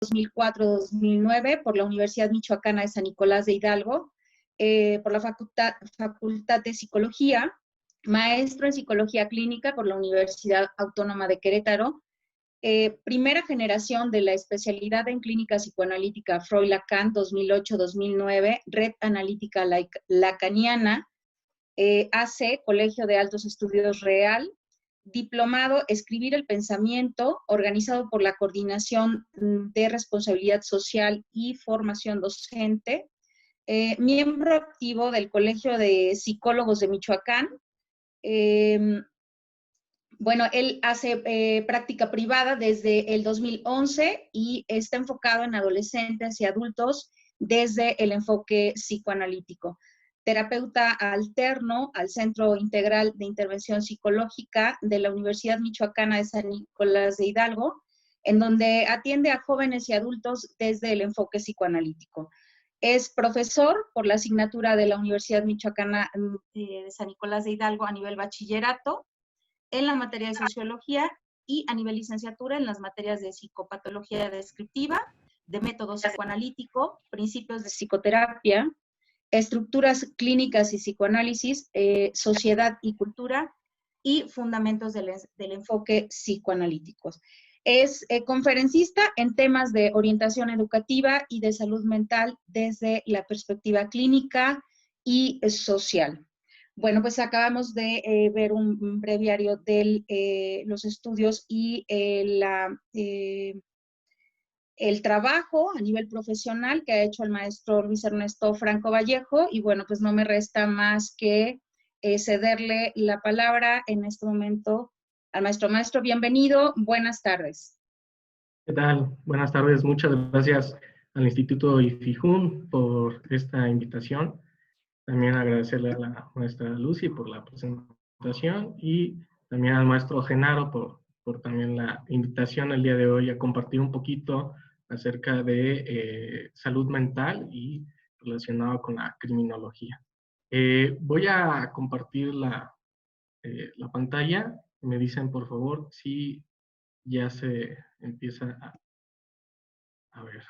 2004-2009 por la Universidad Michoacana de San Nicolás de Hidalgo, por la Facultad de Psicología, maestro en Psicología Clínica por la Universidad Autónoma de Querétaro, primera generación de la especialidad en clínica psicoanalítica Freud-Lacan 2008-2009, Red Analítica Lacaniana, AC, Colegio de Altos Estudios Real, diplomado Escribir el Pensamiento, organizado por la Coordinación de Responsabilidad Social y Formación Docente, miembro activo del Colegio de Psicólogos de Michoacán. Bueno, él hace práctica privada desde el 2011 y está enfocado en adolescentes y adultos desde el enfoque psicoanalítico. Terapeuta alterno al Centro Integral de Intervención Psicológica de la Universidad Michoacana de San Nicolás de Hidalgo, en donde atiende a jóvenes y adultos desde el enfoque psicoanalítico. Es profesor por la asignatura de la Universidad Michoacana de San Nicolás de Hidalgo a nivel bachillerato, en la materia de sociología y a nivel licenciatura en las materias de psicopatología descriptiva, de método psicoanalítico, principios de psicoterapia, estructuras clínicas y psicoanálisis, sociedad y cultura, y fundamentos del enfoque psicoanalítico. Es conferencista en temas de orientación educativa y de salud mental desde la perspectiva clínica y social. Bueno, pues acabamos de ver un breviario de los estudios y el trabajo a nivel profesional que ha hecho el maestro Luis Ernesto Franco Vallejo, y bueno, pues no me resta más que cederle la palabra en este momento al maestro. Maestro, bienvenido, buenas tardes. ¿Qué tal? Buenas tardes, muchas gracias al Instituto IFIJUN por esta invitación. También agradecerle a la maestra Lucy por la presentación y también al maestro Genaro por también la invitación el día de hoy a compartir un poquito acerca de salud mental y relacionado con la criminología. Voy a compartir la pantalla. Me dicen, por favor, si ya se empieza a ver.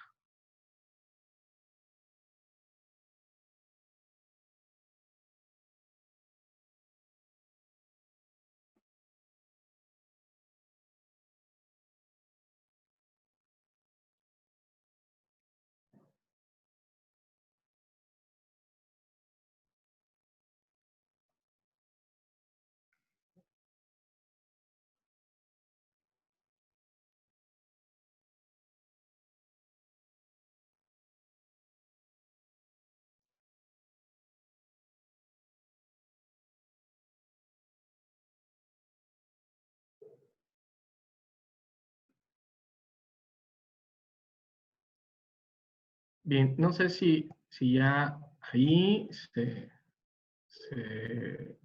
Bien, no sé si ya ahí se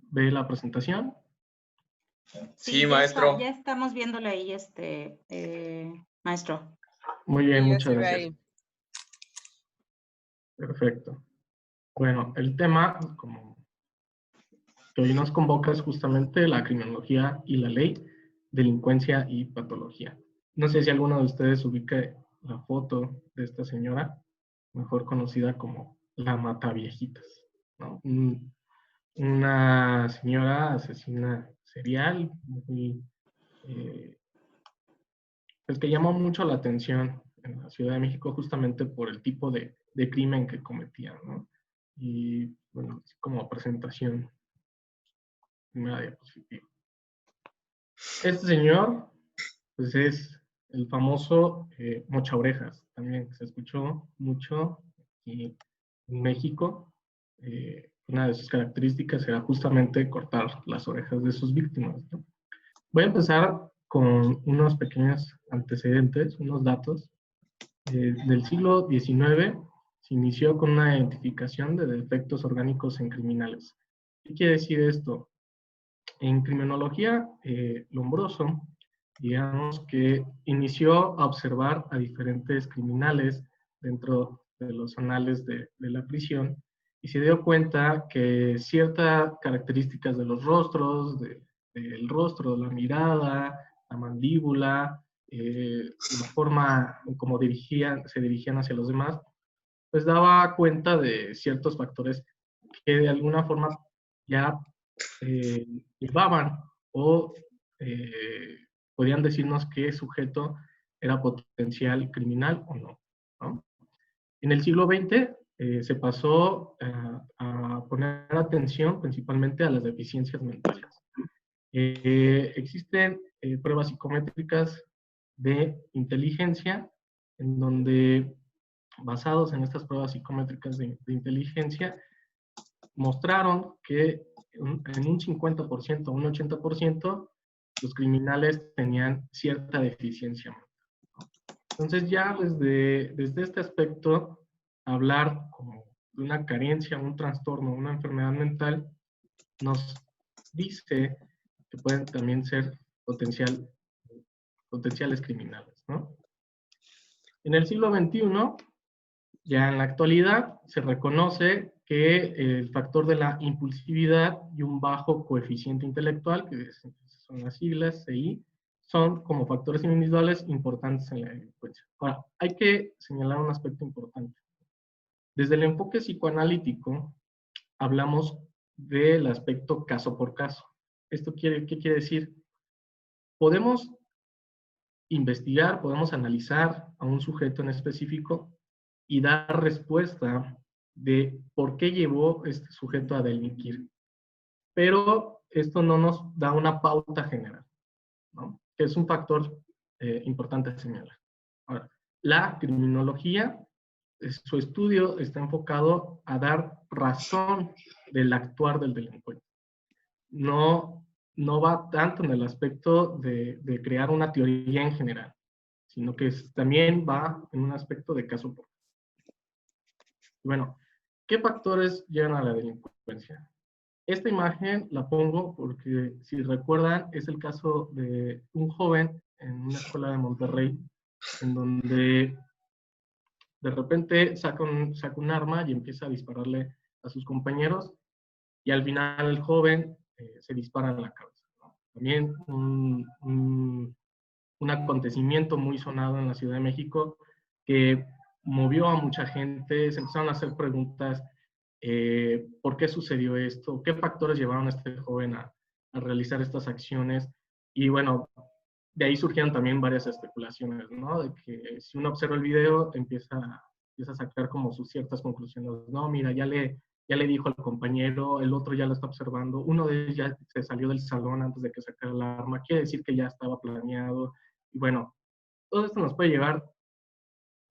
ve la presentación. Sí, maestro. Ya estamos viéndole ahí, maestro. Muy bien, Sí, muchas gracias. Perfecto. Bueno, el tema, como que hoy nos convoca, es justamente la criminología y la ley, delincuencia y patología. No sé si alguno de ustedes ubique la foto de esta señora, mejor conocida como la Mataviejitas, ¿no? Una señora asesina serial, muy, pues que llamó mucho la atención en la Ciudad de México justamente por el tipo de crimen que cometía, ¿no? Y bueno, así como presentación, primera diapositiva. Este señor, pues es el famoso Mocha Orejas, también se escuchó mucho aquí en México. Una de sus características era justamente cortar las orejas de sus víctimas, ¿no? Voy a empezar con unos pequeños antecedentes, unos datos. Del siglo XIX se inició con una identificación de defectos orgánicos en criminales. ¿Qué quiere decir esto? En criminología, Lombroso, digamos que inició a observar a diferentes criminales dentro de los anales de la prisión y se dio cuenta que ciertas características de los rostros, del rostro, la mirada, la mandíbula, la forma como se dirigían hacia los demás, pues daba cuenta de ciertos factores que de alguna forma ya llevaban o podían decirnos qué sujeto era potencial criminal o no, ¿no? En el siglo XX se pasó a poner atención principalmente a las deficiencias mentales. Existen pruebas psicométricas de inteligencia en donde, basados en estas pruebas psicométricas de inteligencia, mostraron que en un 50% o un 80% los criminales tenían cierta deficiencia mental. Entonces ya desde este aspecto, hablar como de una carencia, un trastorno, una enfermedad mental, nos dice que pueden también ser potenciales criminales, ¿no? En el siglo XXI, ya en la actualidad, se reconoce que el factor de la impulsividad y un bajo coeficiente intelectual, que son las siglas CI, son como factores individuales importantes en la delincuencia. Ahora, hay que señalar un aspecto importante. Desde el enfoque psicoanalítico, hablamos del aspecto caso por caso. ¿Qué quiere decir? Podemos investigar, podemos analizar a un sujeto en específico y dar respuesta de por qué llevó este sujeto a delinquir. Pero esto no nos da una pauta general, ¿no? Que es un factor importante señalar. Ahora, la criminología, su estudio está enfocado a dar razón del actuar del delincuente. No va tanto en el aspecto de crear una teoría en general, sino que también va en un aspecto de caso por caso. Bueno, ¿qué factores llevan a la delincuencia? Esta imagen la pongo porque, si recuerdan, es el caso de un joven en una escuela de Monterrey, en donde de repente saca un arma y empieza a dispararle a sus compañeros, y al final el joven se dispara en la cabeza, ¿no? También un acontecimiento muy sonado en la Ciudad de México que movió a mucha gente. Se empezaron a hacer preguntas, ¿por qué sucedió esto? ¿Qué factores llevaron a este joven a realizar estas acciones? Y bueno, de ahí surgieron también varias especulaciones, ¿no? De que si uno observa el video, empieza a sacar como sus ciertas conclusiones. No, mira, ya le dijo al compañero, el otro ya lo está observando, uno de ellos ya se salió del salón antes de que sacara el arma, quiere decir que ya estaba planeado. Y bueno, todo esto nos puede llevar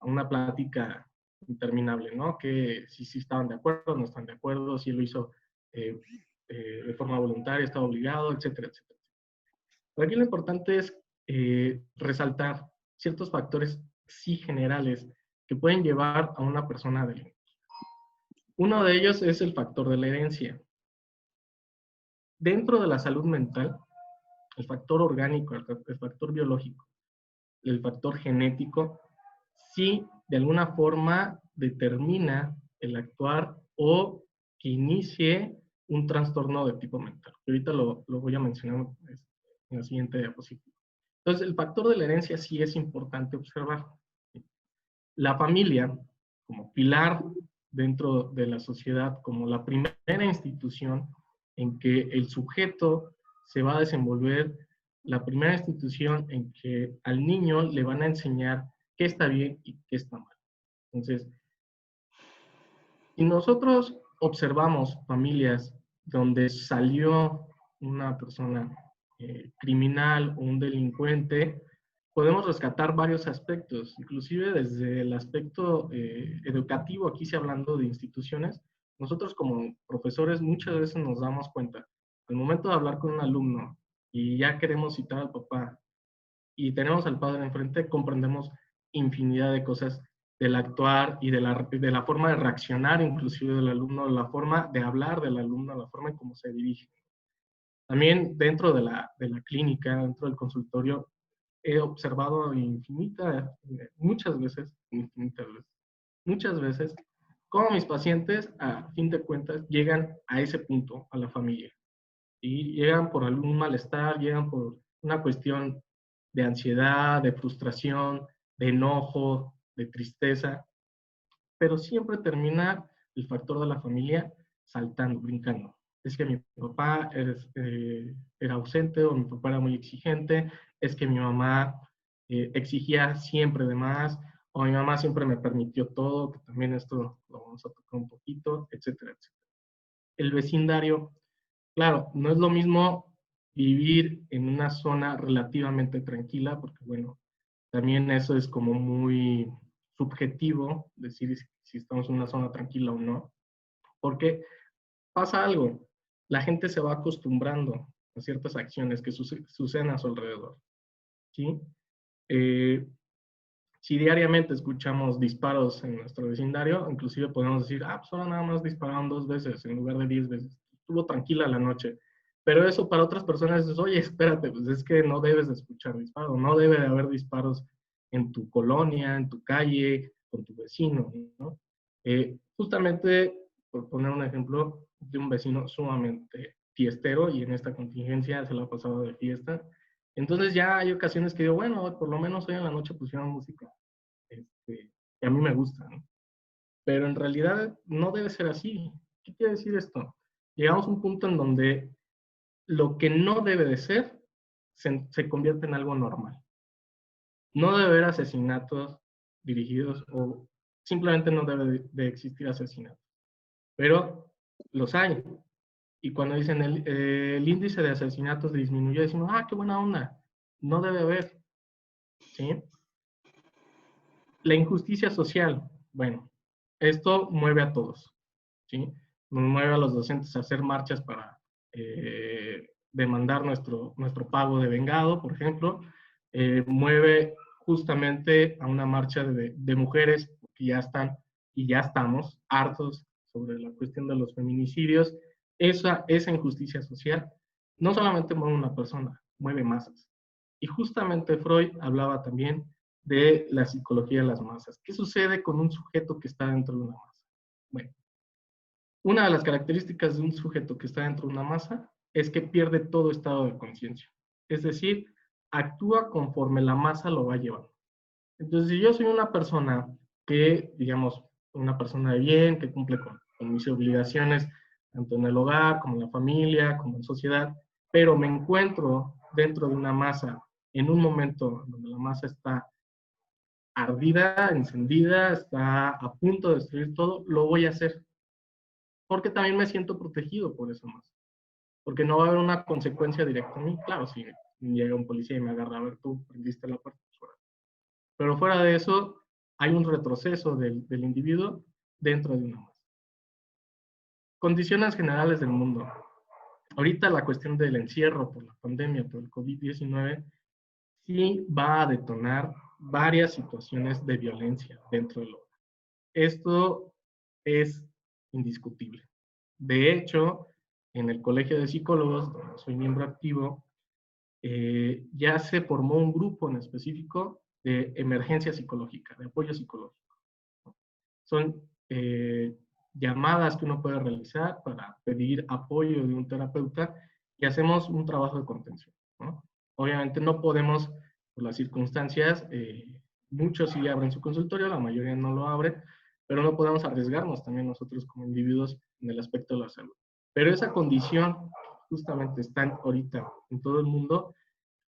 a una plática interminable, ¿no? Que si estaban de acuerdo, no están de acuerdo, si lo hizo de forma voluntaria, estaba obligado, etcétera, etcétera. Pero aquí lo importante es resaltar ciertos factores sí generales que pueden llevar a una persona a delinquir. Uno de ellos es el factor de la herencia. Dentro de la salud mental, el factor orgánico, el factor biológico, el factor genético, sí de alguna forma determina el actuar o que inicie un trastorno de tipo mental. Ahorita lo voy a mencionar en la siguiente diapositiva. Entonces, el factor de la herencia sí es importante observar. La familia, como pilar dentro de la sociedad, como la primera institución en que el sujeto se va a desenvolver, la primera institución en que al niño le van a enseñar qué está bien y qué está mal. Entonces, si nosotros observamos familias donde salió una persona criminal o un delincuente, podemos rescatar varios aspectos, inclusive desde el aspecto educativo. Aquí sí, hablando de instituciones, nosotros como profesores muchas veces nos damos cuenta, al momento de hablar con un alumno y ya queremos citar al papá y tenemos al padre enfrente, comprendemos infinidad de cosas del actuar y de la forma de reaccionar inclusive del alumno, la forma de hablar del alumno, la forma en cómo se dirige. También dentro de la clínica, dentro del consultorio, he observado muchas veces, cómo mis pacientes, a fin de cuentas, llegan a ese punto, a la familia. Y llegan por algún malestar, llegan por una cuestión de ansiedad, de frustración, de enojo, de tristeza, pero siempre termina el factor de la familia saltando, brincando. Es que mi papá era ausente o mi papá era muy exigente, es que mi mamá exigía siempre de más, o mi mamá siempre me permitió todo, que también esto lo vamos a tocar un poquito, etcétera, etcétera. El vecindario, claro, no es lo mismo vivir en una zona relativamente tranquila, porque bueno, también eso es como muy subjetivo, decir si estamos en una zona tranquila o no, porque pasa algo, la gente se va acostumbrando a ciertas acciones que suceden a su alrededor, ¿sí? Si diariamente escuchamos disparos en nuestro vecindario, inclusive podemos decir, pues ahora nada más dispararon 2 veces en lugar de 10 veces. Estuvo tranquila la noche. Pero eso para otras personas es, oye, espérate, pues es que no debes de escuchar disparos, no debe de haber disparos en tu colonia, en tu calle, con tu vecino, ¿no? Justamente, por poner un ejemplo de un vecino sumamente fiestero y en esta contingencia se la ha pasado de fiesta, entonces ya hay ocasiones que digo, bueno, por lo menos hoy en la noche pusieron música que a mí me gusta, ¿no? Pero en realidad no debe ser así. ¿Qué quiere decir esto? Llegamos a un punto en donde lo que no debe de ser se convierte en algo normal. No debe haber asesinatos dirigidos o simplemente no debe de existir asesinatos. Pero los hay. Y cuando dicen el índice de asesinatos disminuyó, decimos, qué buena onda. No debe haber. ¿Sí? La injusticia social. Bueno, esto mueve a todos. ¿Sí? Nos mueve a los docentes a hacer marchas para demandar nuestro pago de vengado, por ejemplo. Mueve justamente a una marcha de mujeres que ya están y ya estamos hartos sobre la cuestión de los feminicidios. Esa injusticia social no solamente mueve a una persona, mueve masas. Y justamente Freud hablaba también de la psicología de las masas. ¿Qué sucede con un sujeto que está dentro de una masa? Bueno, una de las características de un sujeto que está dentro de una masa es que pierde todo estado de conciencia. Es decir, actúa conforme la masa lo va llevando. Entonces, si yo soy una persona que, digamos, una persona de bien, que cumple con mis obligaciones, tanto en el hogar, como en la familia, como en sociedad, pero me encuentro dentro de una masa en un momento donde la masa está ardida, encendida, está a punto de destruir todo, lo voy a hacer. Porque también me siento protegido por eso más. Porque no va a haber una consecuencia directa a mí. Claro, si llega un policía y me agarra, a ver, tú prendiste la puerta. Pero fuera de eso, hay un retroceso del individuo dentro de una masa. Condiciones generales del mundo. Ahorita la cuestión del encierro por la pandemia, por el COVID-19, sí va a detonar varias situaciones de violencia dentro del hogar. Esto es indiscutible. De hecho, en el Colegio de Psicólogos, donde soy miembro activo, ya se formó un grupo en específico de emergencia psicológica, de apoyo psicológico. Son llamadas que uno puede realizar para pedir apoyo de un terapeuta y hacemos un trabajo de contención, ¿no? Obviamente no podemos, por las circunstancias, muchos sí abren su consultorio, la mayoría no lo abren, pero no podemos arriesgarnos también nosotros como individuos en el aspecto de la salud. Pero esa condición justamente está ahorita en todo el mundo,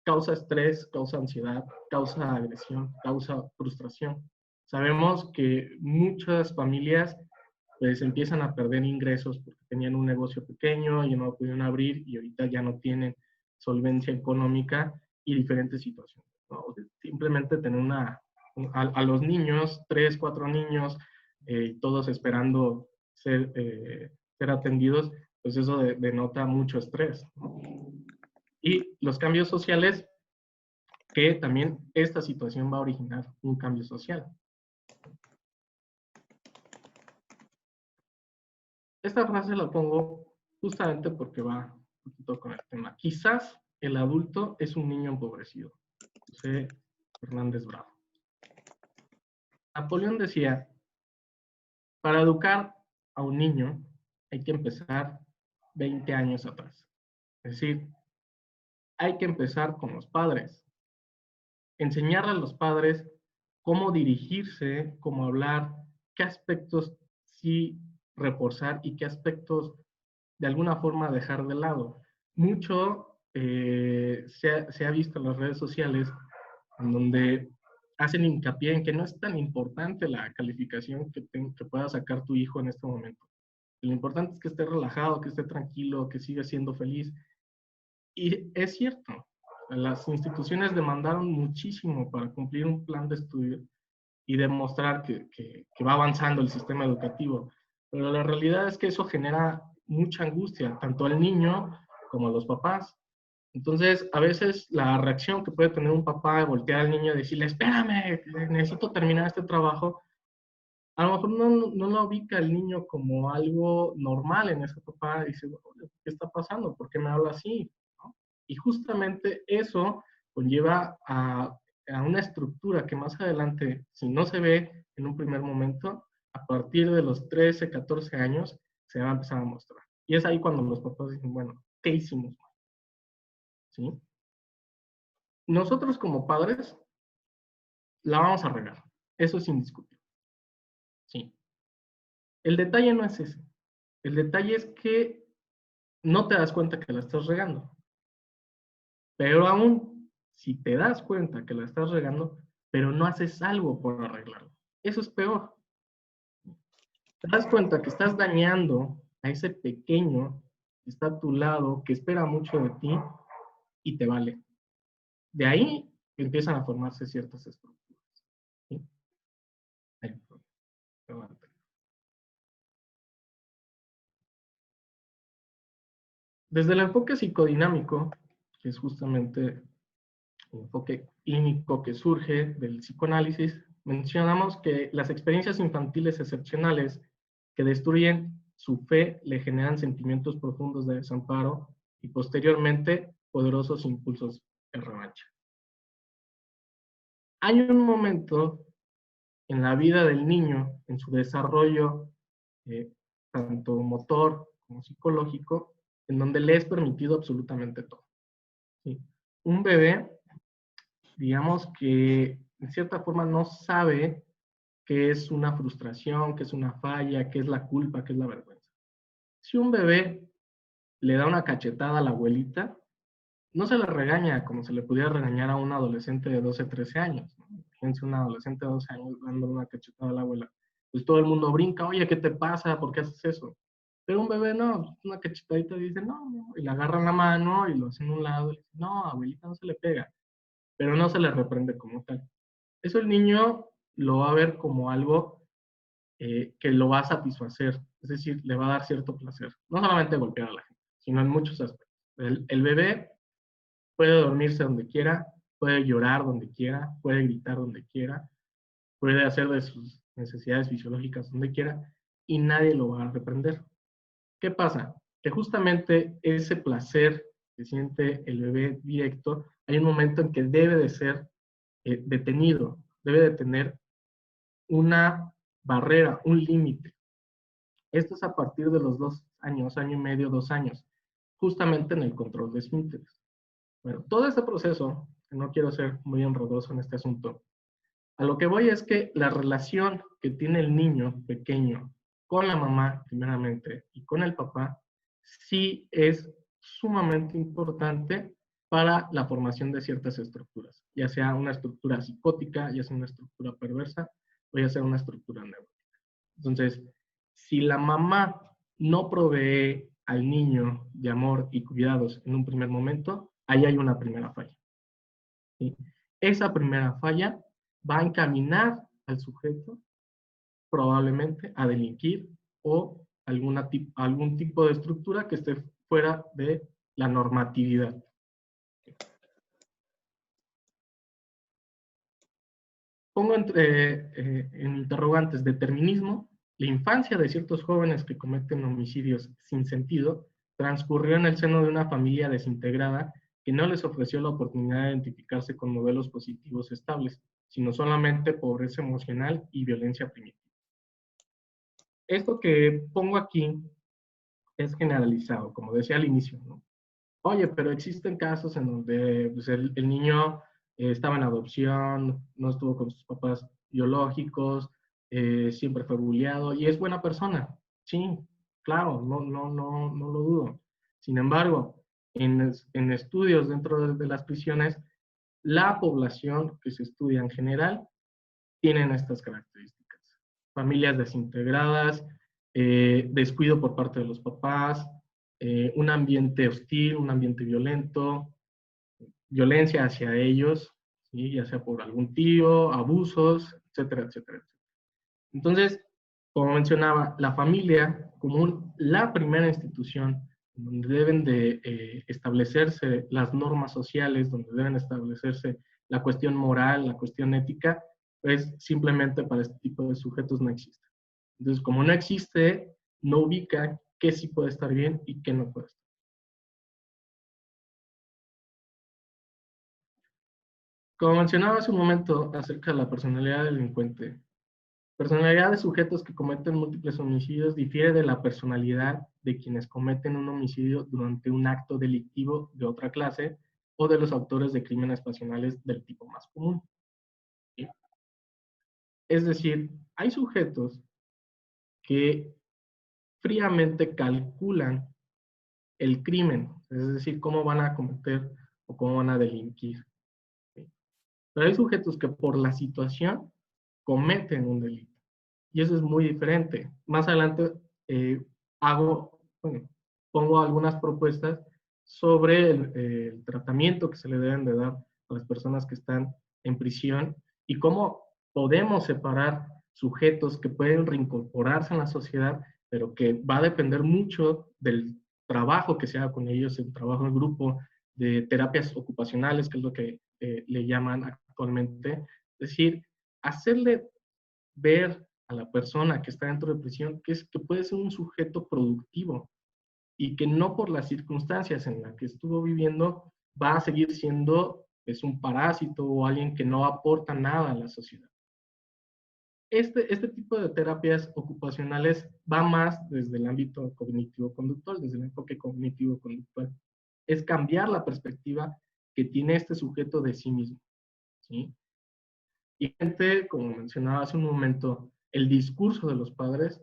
causa estrés, causa ansiedad, causa agresión, causa frustración. Sabemos que muchas familias pues empiezan a perder ingresos porque tenían un negocio pequeño y no lo pudieron abrir y ahorita ya no tienen solvencia económica y diferentes situaciones, ¿no? Simplemente tener a los niños, 3, 4 niños, todos esperando ser atendidos, pues eso denota mucho estrés, ¿no? Y los cambios sociales, que también esta situación va a originar un cambio social. Esta frase la pongo justamente porque va un poquito con el tema. Quizás el adulto es un niño empobrecido. José Fernández Bravo. Napoleón decía, para educar a un niño hay que empezar 20 años atrás. Es decir, hay que empezar con los padres. enseñarle a los padres cómo dirigirse, cómo hablar, qué aspectos sí reforzar y qué aspectos de alguna forma dejar de lado. Mucho se ha visto en las redes sociales en donde hacen hincapié en que no es tan importante la calificación que pueda sacar tu hijo en este momento. Lo importante es que esté relajado, que esté tranquilo, que siga siendo feliz. Y es cierto, las instituciones demandaron muchísimo para cumplir un plan de estudio y demostrar que va avanzando el sistema educativo. Pero la realidad es que eso genera mucha angustia, tanto al niño como a los papás. Entonces, a veces la reacción que puede tener un papá de voltear al niño y decirle, espérame, necesito terminar este trabajo, a lo mejor no lo ubica el niño como algo normal en ese papá y dice, ¿qué está pasando? ¿Por qué me habla así? ¿No? Y justamente eso conlleva a una estructura que más adelante, si no se ve en un primer momento, a partir de los 13, 14 años, se va a empezar a mostrar. Y es ahí cuando los papás dicen, bueno, ¿qué hicimos? ¿Sí? Nosotros como padres la vamos a regar. Eso es indiscutible. Sí. El detalle no es ese. El detalle es que no te das cuenta que la estás regando. Pero aún, si te das cuenta que la estás regando, pero no haces algo por arreglarlo, eso es peor. Te das cuenta que estás dañando a ese pequeño que está a tu lado, que espera mucho de ti y te vale. De ahí empiezan a formarse ciertas estructuras. ¿Sí? Desde el enfoque psicodinámico, que es justamente el enfoque clínico que surge del psicoanálisis, mencionamos que las experiencias infantiles excepcionales que destruyen su fe le generan sentimientos profundos de desamparo y posteriormente poderosos impulsos de revancha. Hay un momento en la vida del niño, en su desarrollo, tanto motor como psicológico, en donde le es permitido absolutamente todo. ¿Sí? Un bebé, digamos que en cierta forma no sabe qué es una frustración, qué es una falla, qué es la culpa, qué es la vergüenza. Si un bebé le da una cachetada a la abuelita, no se le regaña como se le pudiera regañar a un adolescente de 12, 13 años. ¿No? Fíjense, un adolescente de 12 años dando una cachetada a la abuela. Pues todo el mundo brinca, oye, ¿qué te pasa? ¿Por qué haces eso? Pero un bebé no, una cachetadita dice, no, no, y le agarran la mano y lo hacen a un lado y dice, no, abuelita no se le pega, pero no se le reprende como tal. Eso el niño lo va a ver como algo que lo va a satisfacer, es decir, le va a dar cierto placer. No solamente golpear a la gente, sino en muchos aspectos. El bebé puede dormirse donde quiera, puede llorar donde quiera, puede gritar donde quiera, puede hacer de sus necesidades fisiológicas donde quiera y nadie lo va a reprender. ¿Qué pasa? Que justamente ese placer que siente el bebé directo, hay un momento en que debe de ser detenido, debe de tener una barrera, un límite. Esto es a partir de los 2 años, año y medio, 2 años, justamente en el control de esfínteres. Bueno, todo este proceso, que no quiero ser muy enredoso en este asunto, a lo que voy es que la relación que tiene el niño pequeño con la mamá, primeramente, y con el papá, sí es sumamente importante para la formación de ciertas estructuras, ya sea una estructura psicótica, ya sea una estructura perversa, o ya sea una estructura neurótica. Entonces, si la mamá no provee al niño de amor y cuidados en un primer momento, ahí hay una primera falla. ¿Sí? Esa primera falla va a encaminar al sujeto probablemente a delinquir o algún tipo de estructura que esté fuera de la normatividad. Pongo en interrogantes determinismo. La infancia de ciertos jóvenes que cometen homicidios sin sentido transcurrió en el seno de una familia desintegrada que no les ofreció la oportunidad de identificarse con modelos positivos estables, sino solamente pobreza emocional y violencia primitiva. Esto que pongo aquí es generalizado, como decía al inicio, ¿no? Oye, pero existen casos en donde pues, el niño estaba en adopción, no estuvo con sus papás biológicos, siempre fue bulleado y es buena persona. Sí, claro, no lo dudo. Sin embargo, en estudios dentro de las prisiones, la población que se estudia en general tienen estas características. Familias desintegradas, descuido por parte de los papás, un ambiente hostil, un ambiente violento, violencia hacia ellos, ¿sí? Ya sea por algún tío, abusos, etcétera, etcétera. Entonces, como mencionaba, la familia como la primera institución donde deben de establecerse las normas sociales, donde deben establecerse la cuestión moral, la cuestión ética, pues simplemente para este tipo de sujetos no existe. Entonces, como no existe, no ubica qué sí puede estar bien y qué no puede estar. Como mencionaba hace un momento acerca de la personalidad delincuente, personalidad de sujetos que cometen múltiples homicidios difiere de la personalidad de quienes cometen un homicidio durante un acto delictivo de otra clase o de los autores de crímenes pasionales del tipo más común. ¿Sí? Es decir, hay sujetos que fríamente calculan el crimen, es decir, cómo van a cometer o cómo van a delinquir. ¿Sí? Pero hay sujetos que por la situación cometen un delito. Y eso es muy diferente. Más adelante pongo algunas propuestas sobre el tratamiento que se le deben de dar a las personas que están en prisión y cómo podemos separar sujetos que pueden reincorporarse en la sociedad, pero que va a depender mucho del trabajo que se haga con ellos, el trabajo en grupo, de terapias ocupacionales, que es lo que le llaman actualmente. Es decir, hacerle ver a la persona que está dentro de prisión que puede ser un sujeto productivo y que no por las circunstancias en las que estuvo viviendo va a seguir siendo un parásito o alguien que no aporta nada a la sociedad. Este tipo de terapias ocupacionales va más desde el ámbito cognitivo-conductual, desde el enfoque cognitivo-conductual. Es cambiar la perspectiva que tiene este sujeto de sí mismo, ¿sí? Y gente, como mencionaba hace un momento, el discurso de los padres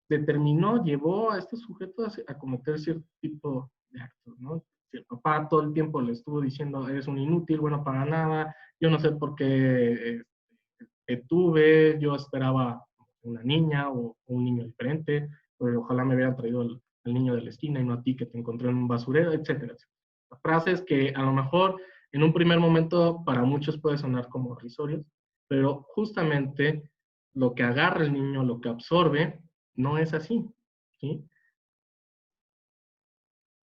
llevó a estos sujetos a cometer cierto tipo de actos, ¿no? Si el papá todo el tiempo le estuvo diciendo, eres un inútil, bueno para nada, yo no sé por qué te tuve, yo esperaba una niña o un niño diferente, pero ojalá me hubieran traído al niño de la esquina y no a ti que te encontré en un basurero, etcétera, etcétera. Frases que a lo mejor en un primer momento para muchos puede sonar como risorios, pero justamente lo que agarra el niño, lo que absorbe, no es así, ¿sí?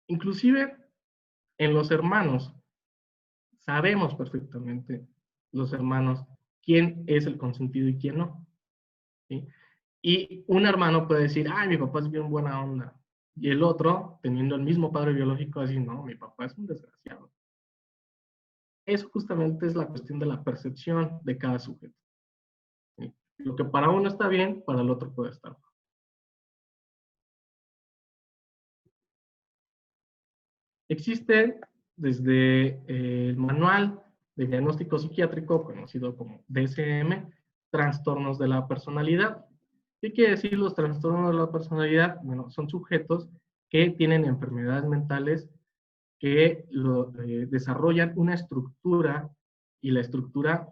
Inclusive en los hermanos, sabemos perfectamente los hermanos quién es el consentido y quién no, ¿sí? Y un hermano puede decir, ay, mi papá es bien buena onda. Y el otro, teniendo el mismo padre biológico, va a decir, no, mi papá es un desgraciado. Eso justamente es la cuestión de la percepción de cada sujeto, ¿sí? Lo que para uno está bien, para el otro puede estar mal. Existe desde el manual de diagnóstico psiquiátrico, conocido como DSM, trastornos de la personalidad. ¿Qué quiere decir los trastornos de la personalidad? Bueno, son sujetos que tienen enfermedades mentales que desarrollan una estructura y la estructura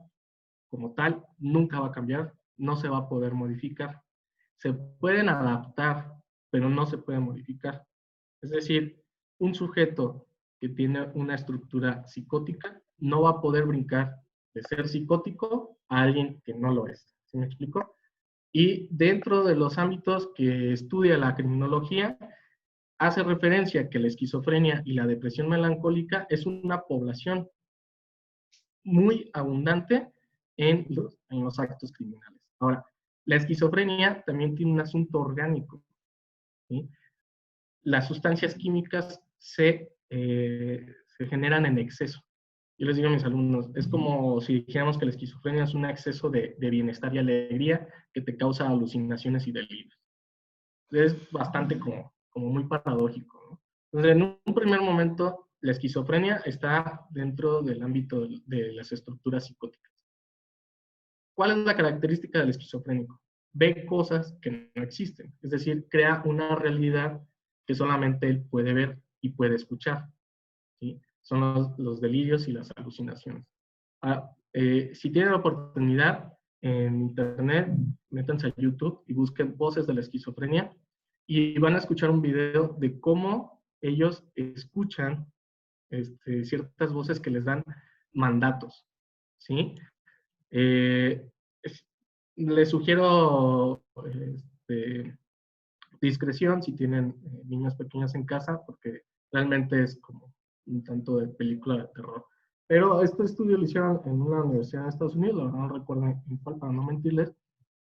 como tal nunca va a cambiar, no se va a poder modificar. Se pueden adaptar, pero no se pueden modificar. Es decir, un sujeto que tiene una estructura psicótica no va a poder brincar de ser psicótico a alguien que no lo es. ¿Sí me explico? Y dentro de los ámbitos que estudia la criminología, hace referencia a que la esquizofrenia y la depresión melancólica es una población muy abundante en los actos criminales. Ahora, la esquizofrenia también tiene un asunto orgánico, ¿sí? Las sustancias químicas se generan en exceso. Yo les digo a mis alumnos, es como si dijéramos que la esquizofrenia es un exceso de bienestar y alegría que te causa alucinaciones y delirios. Es bastante como muy paradójico, ¿no? Entonces, en un primer momento, la esquizofrenia está dentro del ámbito de las estructuras psicóticas. ¿Cuál es la característica del esquizofrénico? Ve cosas que no existen, es decir, crea una realidad que solamente él puede ver y puede escuchar, ¿sí? Son los delirios y las alucinaciones. Si tienen la oportunidad, en internet, métanse a YouTube y busquen voces de la esquizofrenia y van a escuchar un video de cómo ellos escuchan ciertas voces que les dan mandatos, ¿sí? Les sugiero discreción si tienen niños pequeños en casa, porque realmente es como un tanto de película de terror. Pero este estudio lo hicieron en una universidad de Estados Unidos, no recuerdo en cuál, para no mentirles,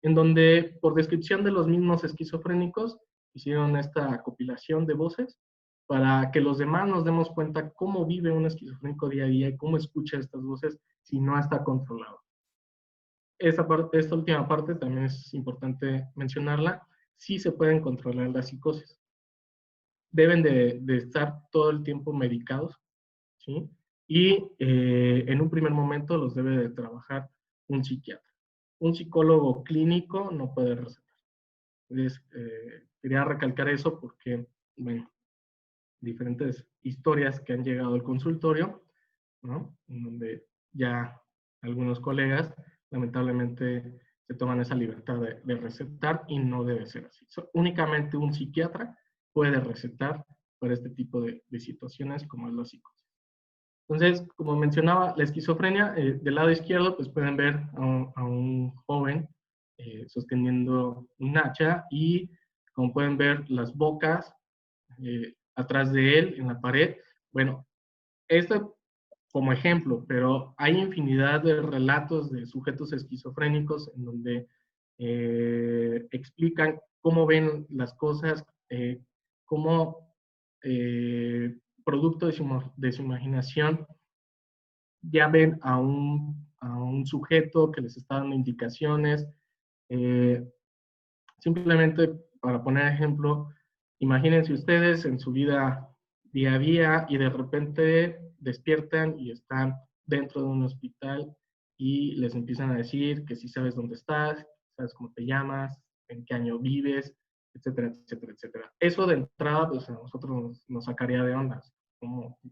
en donde por descripción de los mismos esquizofrénicos hicieron esta compilación de voces para que los demás nos demos cuenta cómo vive un esquizofrénico día a día y cómo escucha estas voces si no está controlado. Esta última parte también es importante mencionarla. Sí se pueden controlar las psicosis. Deben de estar todo el tiempo medicados, ¿sí? Y en un primer momento los debe de trabajar un psiquiatra. Un psicólogo clínico no puede recetar. Entonces, quería recalcar eso porque, bueno, diferentes historias que han llegado al consultorio, ¿no? En donde ya algunos colegas lamentablemente se toman esa libertad de recetar y no debe ser así. Únicamente un psiquiatra puede recetar para este tipo de situaciones como es la psicosis. Entonces, como mencionaba, la esquizofrenia, del lado izquierdo, pues pueden ver a un joven sosteniendo un hacha y, como pueden ver, las bocas atrás de él en la pared. Bueno, esto como ejemplo, pero hay infinidad de relatos de sujetos esquizofrénicos en donde explican cómo ven las cosas, cómo producto de su imaginación ya ven a un sujeto que les está dando indicaciones. Simplemente para poner ejemplo, imagínense ustedes en su vida día a día y de repente despiertan y están dentro de un hospital y les empiezan a decir que si sabes dónde estás, sabes cómo te llamas, en qué año vives, etcétera, etcétera, etcétera. Eso de entrada, pues a nosotros nos sacaría de ondas.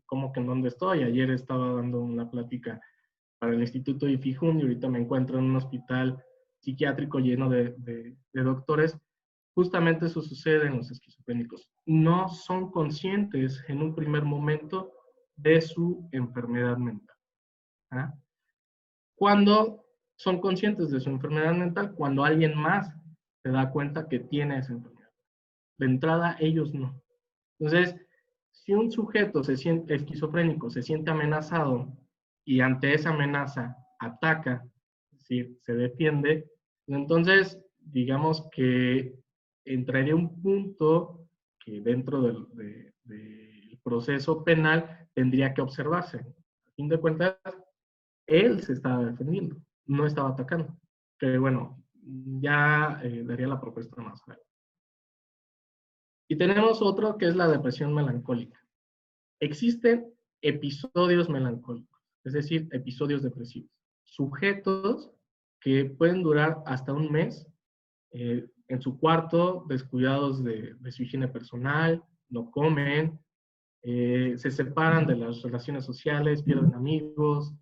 ¿Cómo que en dónde estoy? Ayer estaba dando una plática para el Instituto IFIJUN y ahorita me encuentro en un hospital psiquiátrico lleno de doctores. Justamente eso sucede en los esquizofrénicos. No son conscientes en un primer momento de su enfermedad mental. ¿Ah? ¿Cuándo son conscientes de su enfermedad mental? Cuando alguien más se da cuenta que tiene esa enfermedad. De entrada, ellos no. Entonces, si un sujeto esquizofrénico se siente amenazado y ante esa amenaza ataca, es decir, se defiende, entonces digamos que entraría un punto que dentro del proceso penal tendría que observarse. A fin de cuentas, él se estaba defendiendo, no estaba atacando. Que bueno, ya daría la propuesta más adelante. Y tenemos otro que es la depresión melancólica. Existen episodios melancólicos, es decir, episodios depresivos. Sujetos que pueden durar hasta un mes en su cuarto, descuidados de su higiene personal, no comen, se separan de las relaciones sociales, pierden amigos,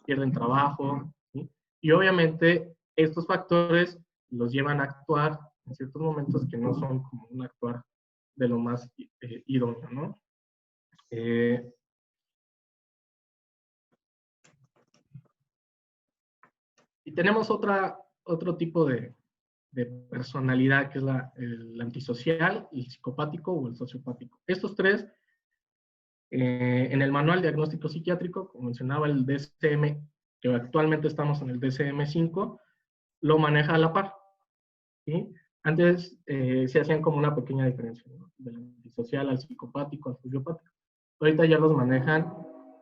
pierden trabajo, ¿sí? Y obviamente estos factores los llevan a actuar en ciertos momentos que no son como un actuar de lo más idóneo, ¿no? Y tenemos otro tipo de personalidad, que es el antisocial, el psicopático o el sociopático. Estos tres, en el manual diagnóstico psiquiátrico, como mencionaba el DSM, que actualmente estamos en el DSM-5, lo maneja a la par, ¿sí? Antes se hacían como una pequeña diferencia, ¿no? Del antisocial al psicopático, al sociopático. Ahorita ya los manejan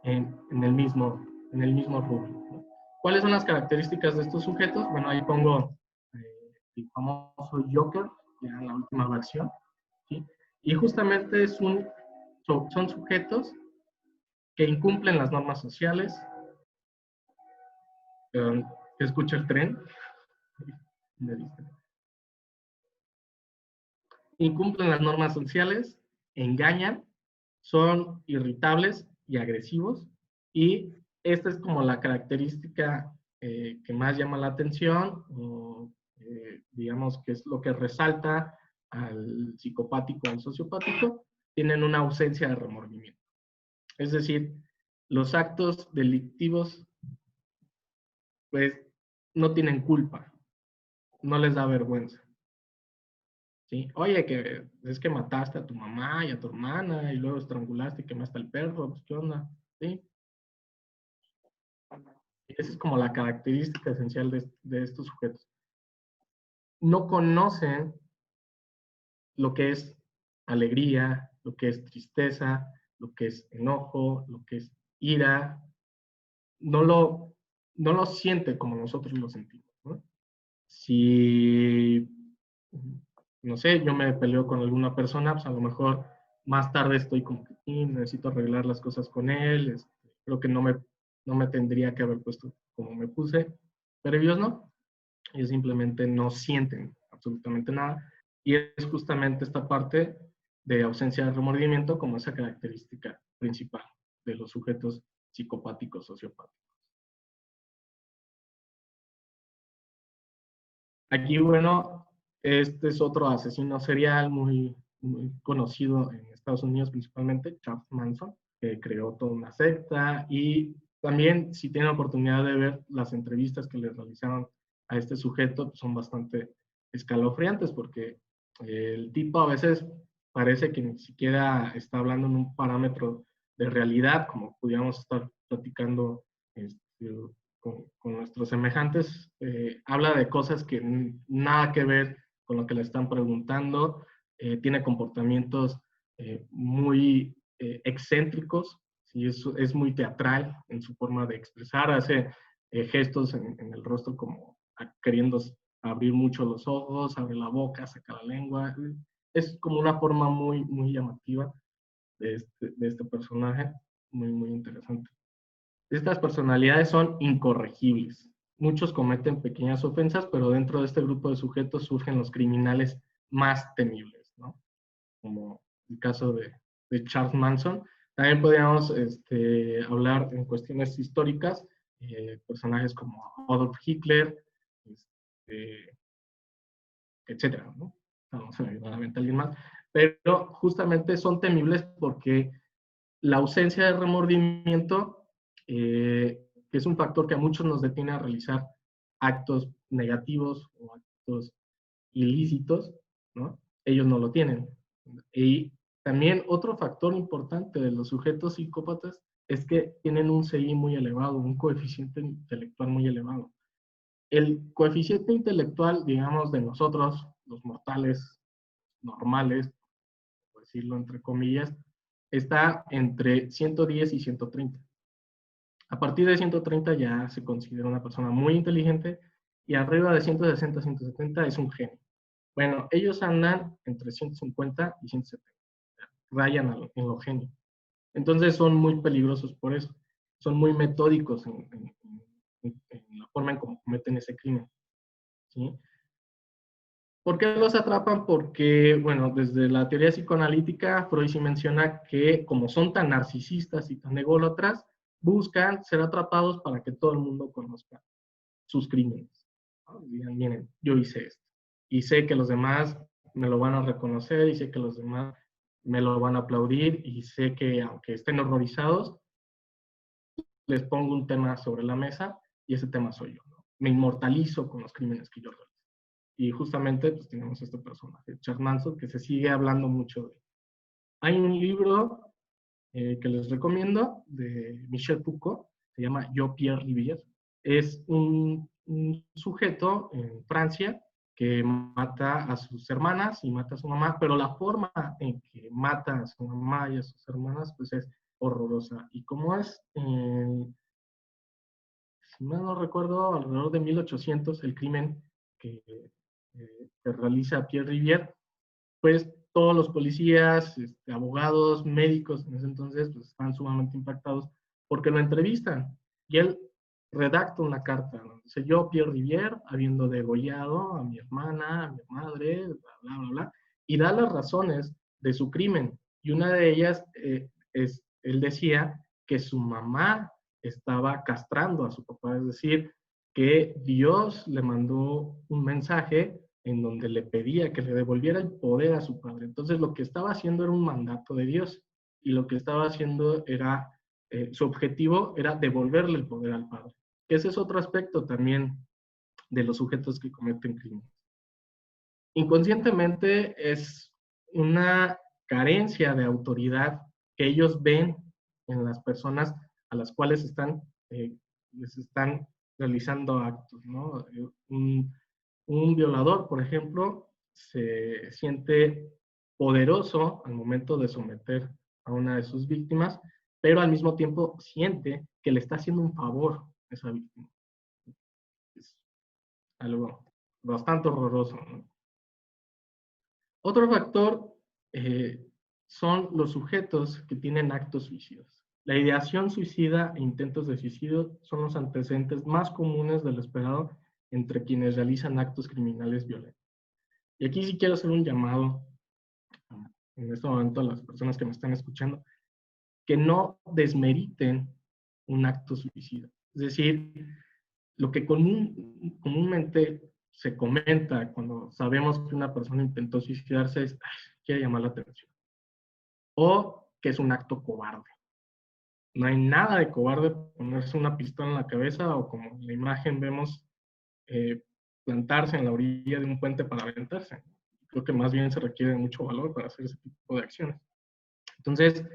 en el mismo rubro, ¿no? ¿Cuáles son las características de estos sujetos? Bueno, ahí pongo el famoso Joker, ya en la última versión, ¿sí? Y justamente son sujetos que incumplen las normas sociales. ¿Escucha el tren? Incumplen las normas sociales, engañan, son irritables y agresivos, y esta es como la característica que más llama la atención, o digamos que es lo que resalta al psicopático o al sociopático. Tienen una ausencia de remordimiento. Es decir, los actos delictivos pues no tienen culpa, no les da vergüenza. ¿Sí? Oye, que es que mataste a tu mamá y a tu hermana y luego estrangulaste y quemaste al perro, pues ¿qué onda? ¿Sí? Esa es como la característica esencial de estos sujetos. No conocen lo que es alegría, lo que es tristeza, lo que es enojo, lo que es ira. No lo siente como nosotros lo sentimos, ¿no? Si, no sé, yo me peleo con alguna persona, pues a lo mejor más tarde estoy como que necesito arreglar las cosas con él, creo que no me tendría que haber puesto como me puse, pero ellos no, ellos simplemente no sienten absolutamente nada, y es justamente esta parte de ausencia de remordimiento como esa característica principal de los sujetos psicopáticos, sociopáticos. Aquí, bueno, este es otro asesino serial muy conocido en Estados Unidos principalmente, Charles Manson, que creó toda una secta, y también si tienen la oportunidad de ver las entrevistas que le realizaron a este sujeto, pues son bastante escalofriantes porque el tipo a veces parece que ni siquiera está hablando en un parámetro de realidad, como pudiéramos estar platicando con nuestros semejantes, habla de cosas que nada que ver con lo que le están preguntando, tiene comportamientos muy excéntricos, ¿sí? Es muy teatral en su forma de expresar, hace gestos en el rostro como queriendo abrir mucho los ojos, abre la boca, saca la lengua, es como una forma muy, muy llamativa de este personaje, muy, muy interesante. Estas personalidades son incorregibles. Muchos cometen pequeñas ofensas, pero dentro de este grupo de sujetos surgen los criminales más temibles, ¿no? Como el caso de Charles Manson. También podríamos hablar en cuestiones históricas, personajes como Adolf Hitler, etcétera, ¿no? Vamos a ver a alguien más. Pero justamente son temibles porque la ausencia de remordimiento, que es un factor que a muchos nos detiene a realizar actos negativos o actos ilícitos, ¿no? Ellos no lo tienen. Y también otro factor importante de los sujetos psicópatas es que tienen un CI muy elevado, un coeficiente intelectual muy elevado. El coeficiente intelectual, digamos, de nosotros, los mortales normales, por decirlo entre comillas, está entre 110 y 130. A partir de 130 ya se considera una persona muy inteligente y arriba de 160, 170 es un genio. Bueno, ellos andan entre 150 y 170, rayan en lo genio. Entonces son muy peligrosos por eso. Son muy metódicos en la forma en cómo cometen ese crimen, ¿sí? ¿Por qué los atrapan? Porque, bueno, desde la teoría psicoanalítica, Freud sí menciona que como son tan narcisistas y tan ególatras, buscan ser atrapados para que todo el mundo conozca sus crímenes, ¿no? Digan, miren, yo hice esto. Y sé que los demás me lo van a reconocer, y sé que los demás me lo van a aplaudir, y sé que aunque estén horrorizados, les pongo un tema sobre la mesa, y ese tema soy yo, ¿no? Me inmortalizo con los crímenes que yo realizo. Y justamente pues tenemos este personaje, Charles Manson, que se sigue hablando mucho de él. Hay un libro que les recomiendo de Michel Foucault, se llama Yo Pierre Rivière. Es un sujeto en Francia que mata a sus hermanas y mata a su mamá, pero la forma en que mata a su mamá y a sus hermanas pues es horrorosa. Y como es, si mal no recuerdo, alrededor de 1800 el crimen que realiza Pierre Rivière, pues todos los policías, abogados, médicos en ese entonces, pues están sumamente impactados porque lo entrevistan y él redacta una carta, ¿no? Dice: yo, Pierre Rivière, habiendo degollado a mi hermana, a mi madre, bla, bla, bla, bla, y da las razones de su crimen. Y una de ellas él decía que su mamá estaba castrando a su papá, es decir, que Dios le mandó un mensaje en donde le pedía que le devolviera el poder a su padre. Entonces lo que estaba haciendo era un mandato de Dios y lo que estaba haciendo era, su objetivo era devolverle el poder al padre. Ese es otro aspecto también de los sujetos que cometen crímenes. Inconscientemente es una carencia de autoridad que ellos ven en las personas a las cuales les están realizando actos, ¿no? Un violador, por ejemplo, se siente poderoso al momento de someter a una de sus víctimas, pero al mismo tiempo siente que le está haciendo un favor a esa víctima. Es algo bastante horroroso, ¿no? Otro factor son los sujetos que tienen actos suicidas. La ideación suicida e intentos de suicidio son los antecedentes más comunes del esperado entre quienes realizan actos criminales violentos. Y aquí sí quiero hacer un llamado en este momento a las personas que me están escuchando, que no desmeriten un acto suicida. Es decir, lo que comúnmente se comenta cuando sabemos que una persona intentó suicidarse es: quiere llamar la atención. O que es un acto cobarde. No hay nada de cobarde ponerse una pistola en la cabeza o, como en la imagen vemos, plantarse en la orilla de un puente para aventarse. Creo que más bien se requiere mucho valor para hacer ese tipo de acciones. Entonces,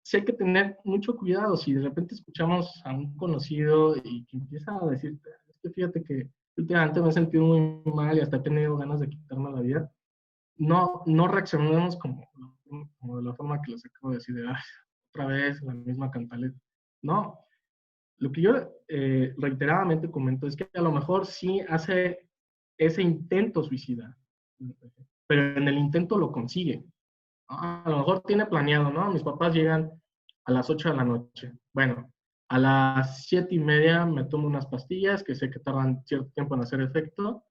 sí hay que tener mucho cuidado. Si de repente escuchamos a un conocido y que empieza a decir: es que fíjate que últimamente me he sentido muy mal y hasta he tenido ganas de quitarme la vida, no reaccionemos como de la forma que les acabo de decir, de otra vez la misma cantaleta. No, lo que yo reiteradamente comento es que a lo mejor sí hace ese intento suicida, pero en el intento lo consigue. A lo mejor tiene planeado, ¿no? Mis papás llegan a las 8 de la noche. Bueno, a las 7:30 me tomo unas pastillas que sé que tardan cierto tiempo en hacer efecto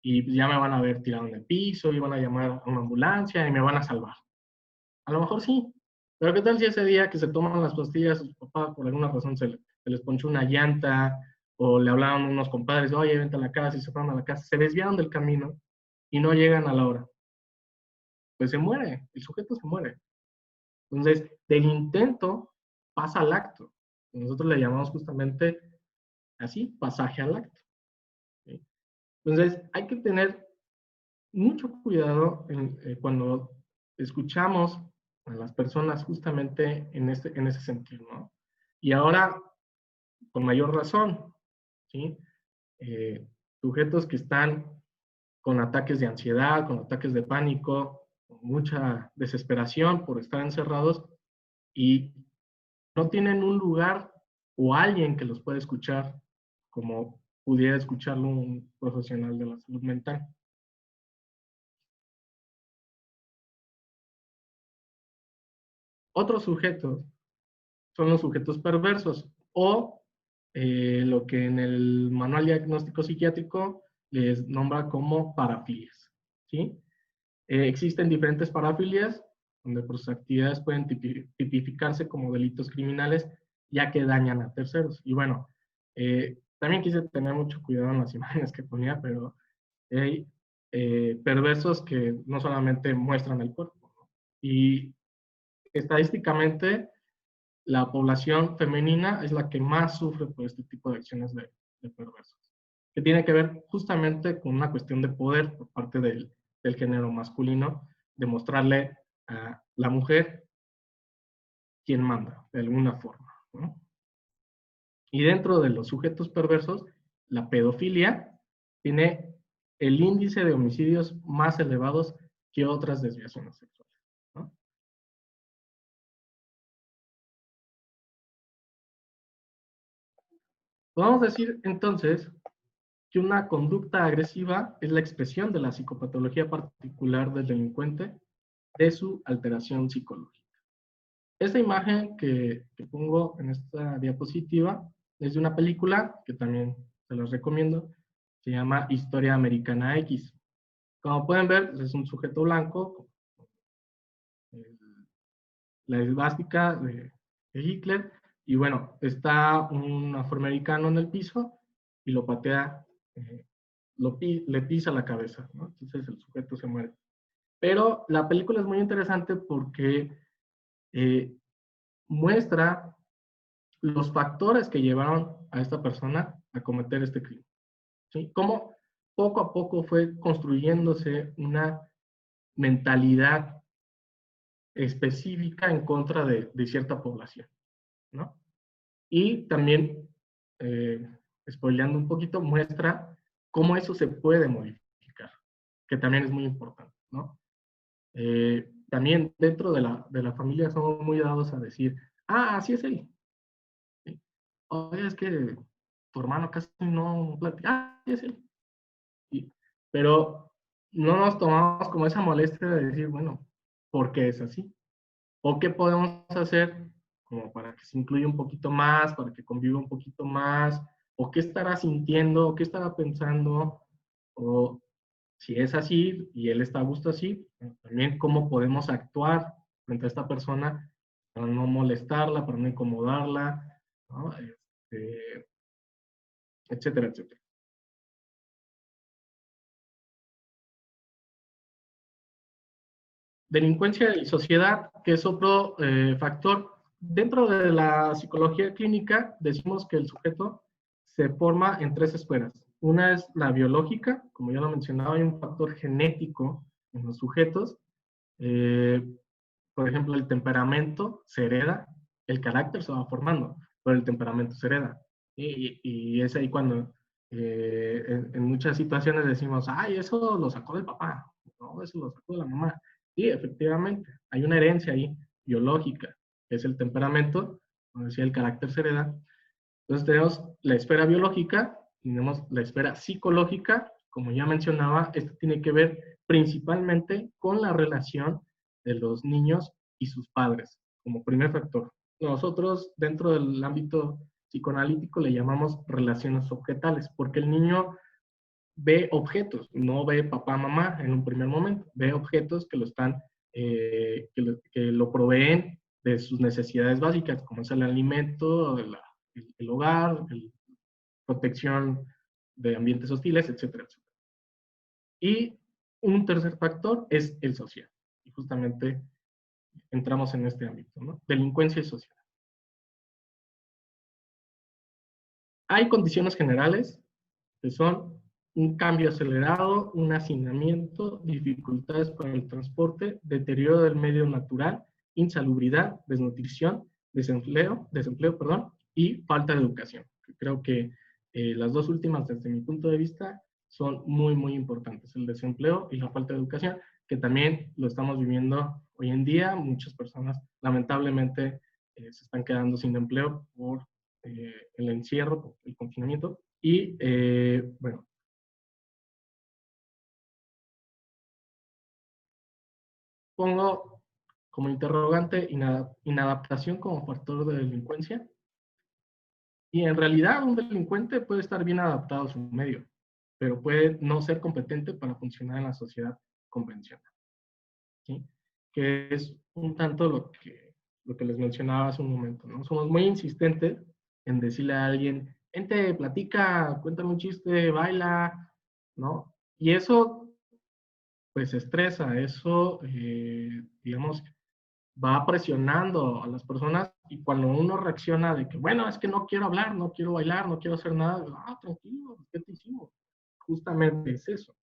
y ya me van a ver tirado en el piso y van a llamar a una ambulancia y me van a salvar. A lo mejor sí, pero ¿qué tal si ese día que se toman las pastillas, sus papás por alguna razón se les ponchó una llanta o le hablaban unos compadres: oye, vente a la casa, y se fueron a la casa, se desviaron del camino y no llegan a la hora? Pues se muere, el sujeto se muere. Entonces, del intento pasa al acto. Nosotros le llamamos justamente así, pasaje al acto. ¿Sí? Entonces, hay que tener mucho cuidado cuando escuchamos a las personas justamente en ese sentido, ¿no? Y ahora, con mayor razón, ¿sí? Sujetos que están con ataques de ansiedad, con ataques de pánico, con mucha desesperación por estar encerrados y no tienen un lugar o alguien que los pueda escuchar como pudiera escucharlo un profesional de la salud mental. Otros sujetos son los sujetos perversos o lo que en el manual diagnóstico psiquiátrico les nombra como parafilias, ¿sí? Existen diferentes parafilias donde por sus actividades pueden tipificarse como delitos criminales ya que dañan a terceros. Y bueno, también quise tener mucho cuidado en las imágenes que ponía, pero hay perversos que no solamente muestran el cuerpo, ¿no? Y estadísticamente la población femenina es la que más sufre por este tipo de acciones de perversos, que tiene que ver justamente con una cuestión de poder por parte del género masculino, de mostrarle a la mujer quién manda, de alguna forma, ¿no? Y dentro de los sujetos perversos, la pedofilia tiene el índice de homicidios más elevados que otras desviaciones sexuales, ¿no? Podemos decir entonces que una conducta agresiva es la expresión de la psicopatología particular del delincuente de su alteración psicológica. Esta imagen que pongo en esta diapositiva es de una película que también se los recomiendo, se llama Historia Americana X. Como pueden ver, es un sujeto blanco, la esvástica de Hitler, y bueno, está un afroamericano en el piso y lo patea, le pisa la cabeza, ¿no? Entonces el sujeto se muere. Pero la película es muy interesante porque muestra los factores que llevaron a esta persona a cometer este crimen, ¿sí? Cómo poco a poco fue construyéndose una mentalidad específica en contra de cierta población, ¿no? Y también, spoileando un poquito, muestra cómo eso se puede modificar, que también es muy importante, ¿no? También dentro de la familia somos muy dados a decir, ah, así es él. ¿Sí? Oye, es que tu hermano casi no platica, ah, así es él. ¿Sí? Pero no nos tomamos como esa molestia de decir, bueno, ¿por qué es así? ¿O qué podemos hacer como para que se incluya un poquito más, para que conviva un poquito más? ¿O qué estará sintiendo? ¿O qué estará pensando? O si es así y él está a gusto así, también cómo podemos actuar frente a esta persona para no molestarla, para no incomodarla, ¿no? Etcétera, etcétera. Delincuencia y sociedad, que es otro factor. Dentro de la psicología clínica decimos que el sujeto se forma en tres esferas. Una es la biológica, como ya lo mencionaba, hay un factor genético en los sujetos. Por ejemplo, el temperamento se hereda, el carácter se va formando, pero el temperamento se hereda. Y es ahí cuando en muchas situaciones decimos, ay, eso lo sacó del papá, no, eso lo sacó de la mamá. Sí, efectivamente, hay una herencia ahí biológica, que es el temperamento, como decía, el carácter se hereda. Entonces tenemos la esfera biológica, tenemos la esfera psicológica, como ya mencionaba, esto tiene que ver principalmente con la relación de los niños y sus padres, como primer factor. Nosotros, dentro del ámbito psicoanalítico, le llamamos relaciones objetales, porque el niño ve objetos, no ve papá, mamá en un primer momento, ve objetos que lo están, que lo proveen de sus necesidades básicas, como es el alimento, el hogar, la protección de ambientes hostiles, etcétera, etcétera. Y un tercer factor es el social. Y justamente entramos en este ámbito, ¿no? Delincuencia y sociedad. Hay condiciones generales que son un cambio acelerado, un hacinamiento, dificultades para el transporte, deterioro del medio natural, insalubridad, desnutrición, desempleo, perdón, y falta de educación. Creo que las dos últimas, desde mi punto de vista, son muy, muy importantes, el desempleo y la falta de educación, que también lo estamos viviendo hoy en día. Muchas personas, lamentablemente, se están quedando sin empleo por el encierro, por el confinamiento. Y bueno, pongo como interrogante inadaptación como factor de delincuencia. Y en realidad un delincuente puede estar bien adaptado a su medio, pero puede no ser competente para funcionar en la sociedad convencional, ¿sí? Que es un tanto lo que les mencionaba hace un momento, ¿no? Somos muy insistentes en decirle a alguien, vente, platica, cuéntame un chiste, baila, ¿no? Y eso pues estresa, eso, digamos, va presionando a las personas y cuando uno reacciona de que, bueno, es que no quiero hablar, no quiero bailar, no quiero hacer nada, ah, tranquilo, ¿qué te hicimos? Justamente es eso.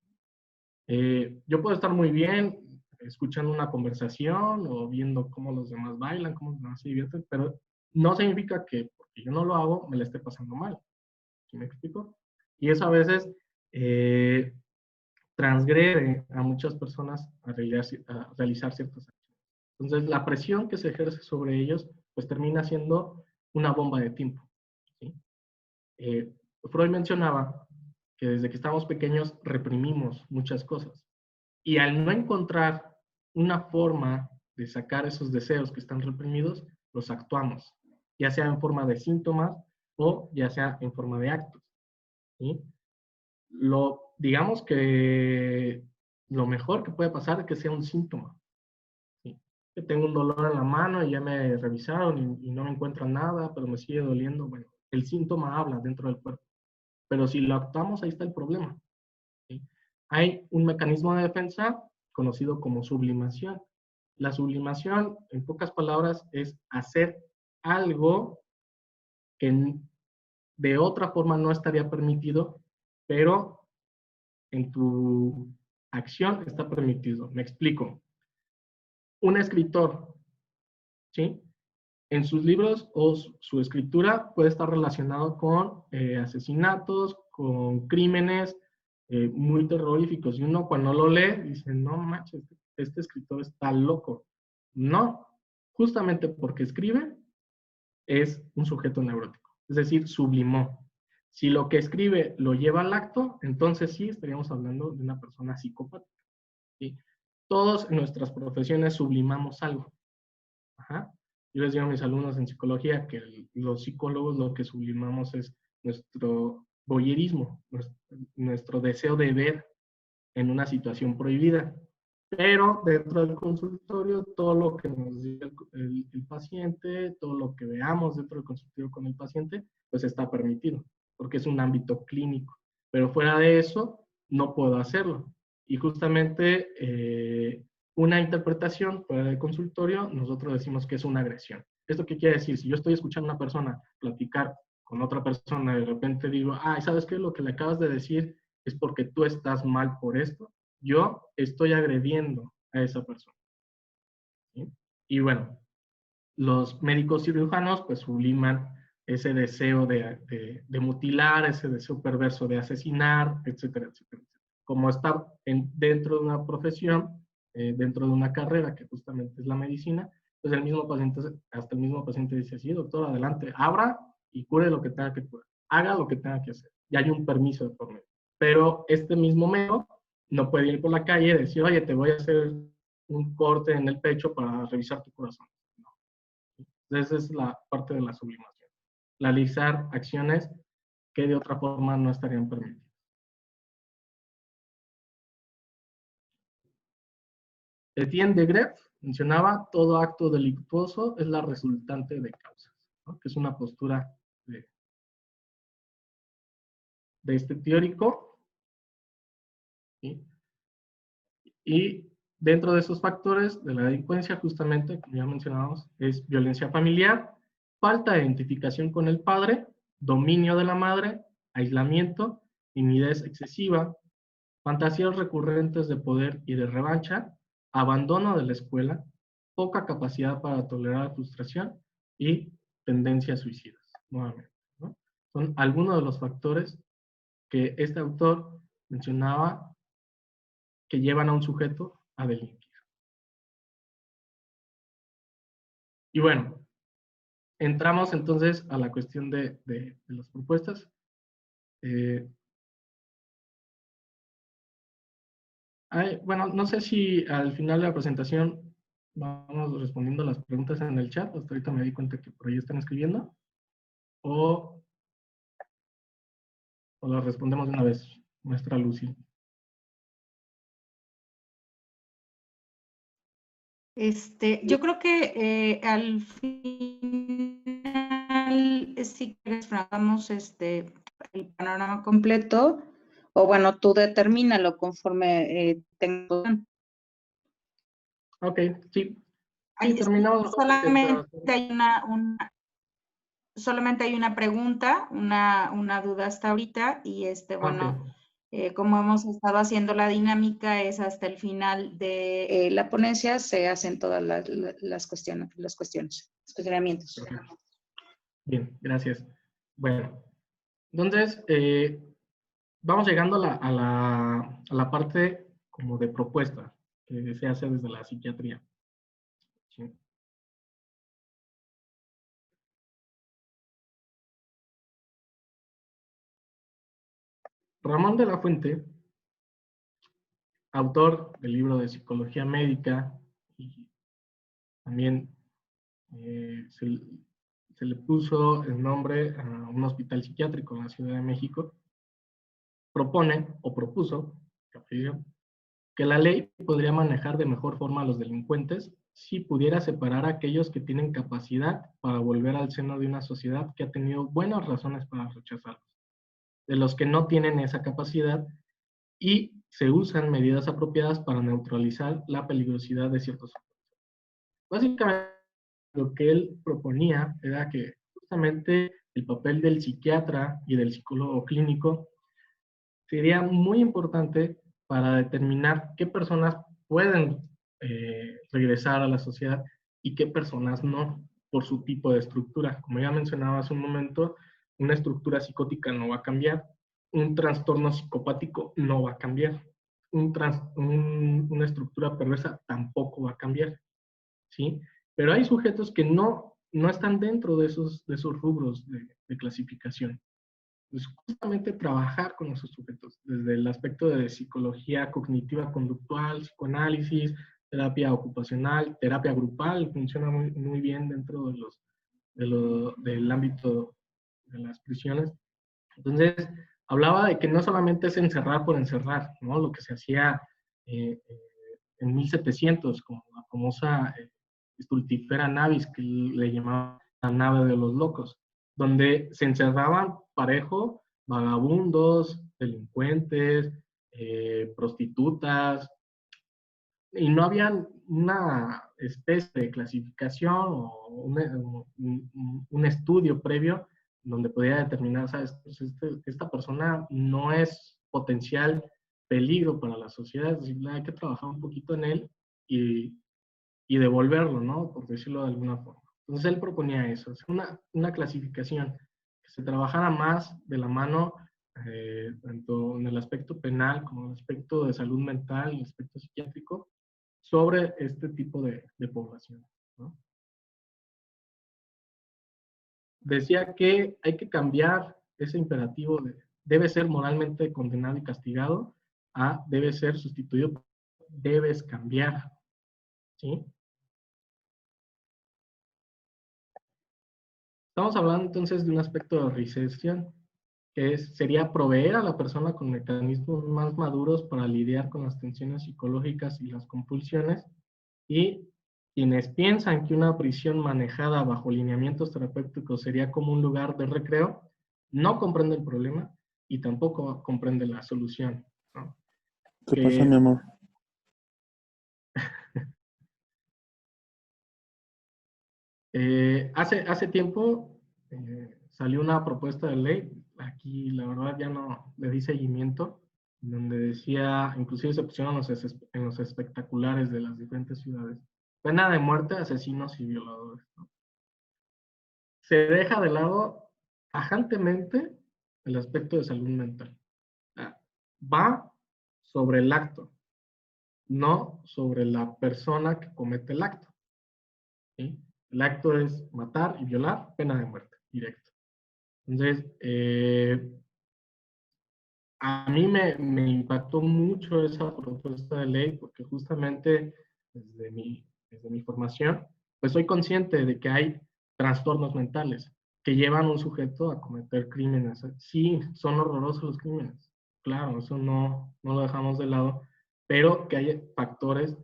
Yo puedo estar muy bien escuchando una conversación o viendo cómo los demás bailan, cómo los demás se divierten, pero no significa que porque yo no lo hago me la esté pasando mal. ¿Sí me explico? Y eso a veces transgrede a muchas personas a realizar ciertas acciones. Entonces, la presión que se ejerce sobre ellos, pues termina siendo una bomba de tiempo. ¿Sí? Freud mencionaba que desde que estamos pequeños reprimimos muchas cosas. Y al no encontrar una forma de sacar esos deseos que están reprimidos, los actuamos, ya sea en forma de síntomas o ya sea en forma de actos. ¿Sí? Digamos que lo mejor que puede pasar es que sea un síntoma. ¿Sí? Que tengo un dolor en la mano y ya me revisaron y no me encuentran nada, pero me sigue doliendo. Bueno, el síntoma habla dentro del cuerpo. Pero si lo actuamos, ahí está el problema. ¿Sí? Hay un mecanismo de defensa conocido como sublimación. La sublimación, en pocas palabras, es hacer algo que de otra forma no estaría permitido, pero en tu acción está permitido. Me explico. Un escritor, ¿sí? En sus libros o su escritura puede estar relacionado con asesinatos, con crímenes muy terroríficos. Y uno cuando lo lee dice, no manches, este escritor está loco. No, justamente porque escribe es un sujeto neurótico. Es decir, sublimó. Si lo que escribe lo lleva al acto, entonces sí estaríamos hablando de una persona psicópata. ¿Sí? Todos en nuestras profesiones sublimamos algo. Ajá. Yo les digo a mis alumnos en psicología que los psicólogos lo que sublimamos es nuestro voyerismo, nuestro deseo de ver en una situación prohibida. Pero dentro del consultorio, todo lo que nos diga el paciente, todo lo que veamos dentro del consultorio con el paciente, pues está permitido, porque es un ámbito clínico. Pero fuera de eso, no puedo hacerlo. Y justamente una interpretación fuera del consultorio, nosotros decimos que es una agresión. ¿Esto qué quiere decir? Si yo estoy escuchando a una persona platicar con otra persona y de repente digo, ¿sabes qué? Lo que le acabas de decir es porque tú estás mal por esto, yo estoy agrediendo a esa persona. ¿Sí? Y bueno, los médicos cirujanos pues subliman ese deseo de mutilar, ese deseo perverso de asesinar, etcétera, etcétera. Como está dentro de una profesión, dentro de una carrera que justamente es la medicina, pues el mismo paciente, hasta el mismo paciente dice, sí, doctor, adelante, abra y cure lo que tenga que curar, haga lo que tenga que hacer. Y hay un permiso de por medio. Pero este mismo médico no puede ir por la calle y decir, oye, te voy a hacer un corte en el pecho para revisar tu corazón. No. Esa es la parte de la sublimación. Realizar acciones que de otra forma no estarían permitidas. Etienne de Greff mencionaba, todo acto delictuoso es la resultante de causas, ¿no? Que es una postura de este teórico. ¿Sí? Y dentro de esos factores de la delincuencia, justamente, como ya mencionamos, es violencia familiar, falta de identificación con el padre, dominio de la madre, aislamiento, timidez excesiva, fantasías recurrentes de poder y de revancha, abandono de la escuela, poca capacidad para tolerar la frustración y tendencias suicidas, nuevamente, ¿no? Son algunos de los factores que este autor mencionaba que llevan a un sujeto a delinquir. Y bueno, entramos entonces a la cuestión de las propuestas. Bueno, no sé si al final de la presentación vamos respondiendo las preguntas en el chat. Hasta ahorita me di cuenta que por ahí están escribiendo. O las respondemos de una vez, maestra Lucy. Yo creo que al final sí que desfragamos el panorama completo, o bueno, tú determínalo conforme tengo. Ok, sí. Sí, terminamos. Solamente hay una pregunta, una duda hasta ahorita, y bueno, Okay. como hemos estado haciendo la dinámica, es hasta el final de la ponencia se hacen todas las cuestionamientos. Perfecto. Bien, gracias. Bueno, entonces vamos llegando a la parte como de propuesta que se hace desde la psiquiatría. ¿Sí? Ramón de la Fuente autor del libro de Psicología Médica, y también se le puso el nombre a un hospital psiquiátrico en la Ciudad de México, propone o propuso que la ley podría manejar de mejor forma a los delincuentes si pudiera separar a aquellos que tienen capacidad para volver al seno de una sociedad que ha tenido buenas razones para rechazarlos, de los que no tienen esa capacidad, y se usan medidas apropiadas para neutralizar la peligrosidad de ciertos. Básicamente, lo que él proponía era que justamente el papel del psiquiatra y del psicólogo clínico sería muy importante para determinar qué personas pueden regresar a la sociedad y qué personas no, por su tipo de estructura. Como ya mencionaba hace un momento, una estructura psicótica no va a cambiar, un trastorno psicopático no va a cambiar, una estructura perversa tampoco va a cambiar, ¿sí? Pero hay sujetos que no están dentro de esos rubros de clasificación. Pues justamente trabajar con esos sujetos, desde el aspecto de psicología cognitiva conductual, psicoanálisis, terapia ocupacional, terapia grupal, funciona muy bien dentro del ámbito de las prisiones. Entonces, hablaba de que no solamente es encerrar por encerrar, ¿no? Lo que se hacía en 1700, como la famosa Stultifera Navis, que le llamaban la nave de los locos, donde se encerraban parejo vagabundos, delincuentes, prostitutas, y no había una especie de clasificación o un estudio previo donde podía determinar, ¿sabes? Pues esta persona no es potencial peligro para la sociedad, es decir, hay que trabajar un poquito en él y, y devolverlo, ¿no? Por decirlo de alguna forma. Entonces él proponía eso, una clasificación, que se trabajara más de la mano, tanto en el aspecto penal como en el aspecto de salud mental, el aspecto psiquiátrico, sobre este tipo de población, ¿no? Decía que hay que cambiar ese imperativo de debe ser moralmente condenado y castigado a debe ser sustituido por debes cambiar, ¿sí? Estamos hablando entonces de un aspecto de reinserción, que sería proveer a la persona con mecanismos más maduros para lidiar con las tensiones psicológicas y las compulsiones, y quienes piensan que una prisión manejada bajo lineamientos terapéuticos sería como un lugar de recreo, no comprende el problema y tampoco comprende la solución, ¿no? ¿Qué pasa, mi amor? Hace tiempo salió una propuesta de ley, aquí la verdad ya no le di seguimiento, donde decía, inclusive se pusieron en los espectaculares de las diferentes ciudades, pena de muerte a asesinos y violadores, ¿no? Se deja de lado tajantemente el aspecto de salud mental. Va sobre el acto, no sobre la persona que comete el acto, ¿sí? El acto es matar y violar, pena de muerte, directo. Entonces, a mí me impactó mucho esa propuesta de ley porque justamente desde mi formación, pues soy consciente de que hay trastornos mentales que llevan a un sujeto a cometer crímenes. Sí, son horrorosos los crímenes, claro, eso no lo dejamos de lado, pero que hay factores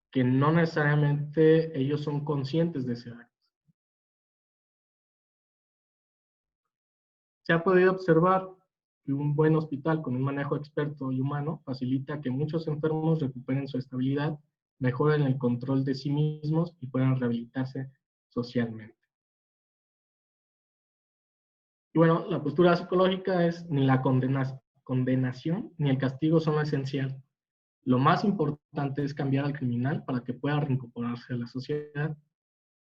que no necesariamente ellos son conscientes de ese acto. Se ha podido observar que un buen hospital con un manejo experto y humano facilita que muchos enfermos recuperen su estabilidad, mejoren el control de sí mismos y puedan rehabilitarse socialmente. Y bueno, la postura psicológica es ni la condenación ni el castigo son lo esencial. Lo más importante es cambiar al criminal para que pueda reincorporarse a la sociedad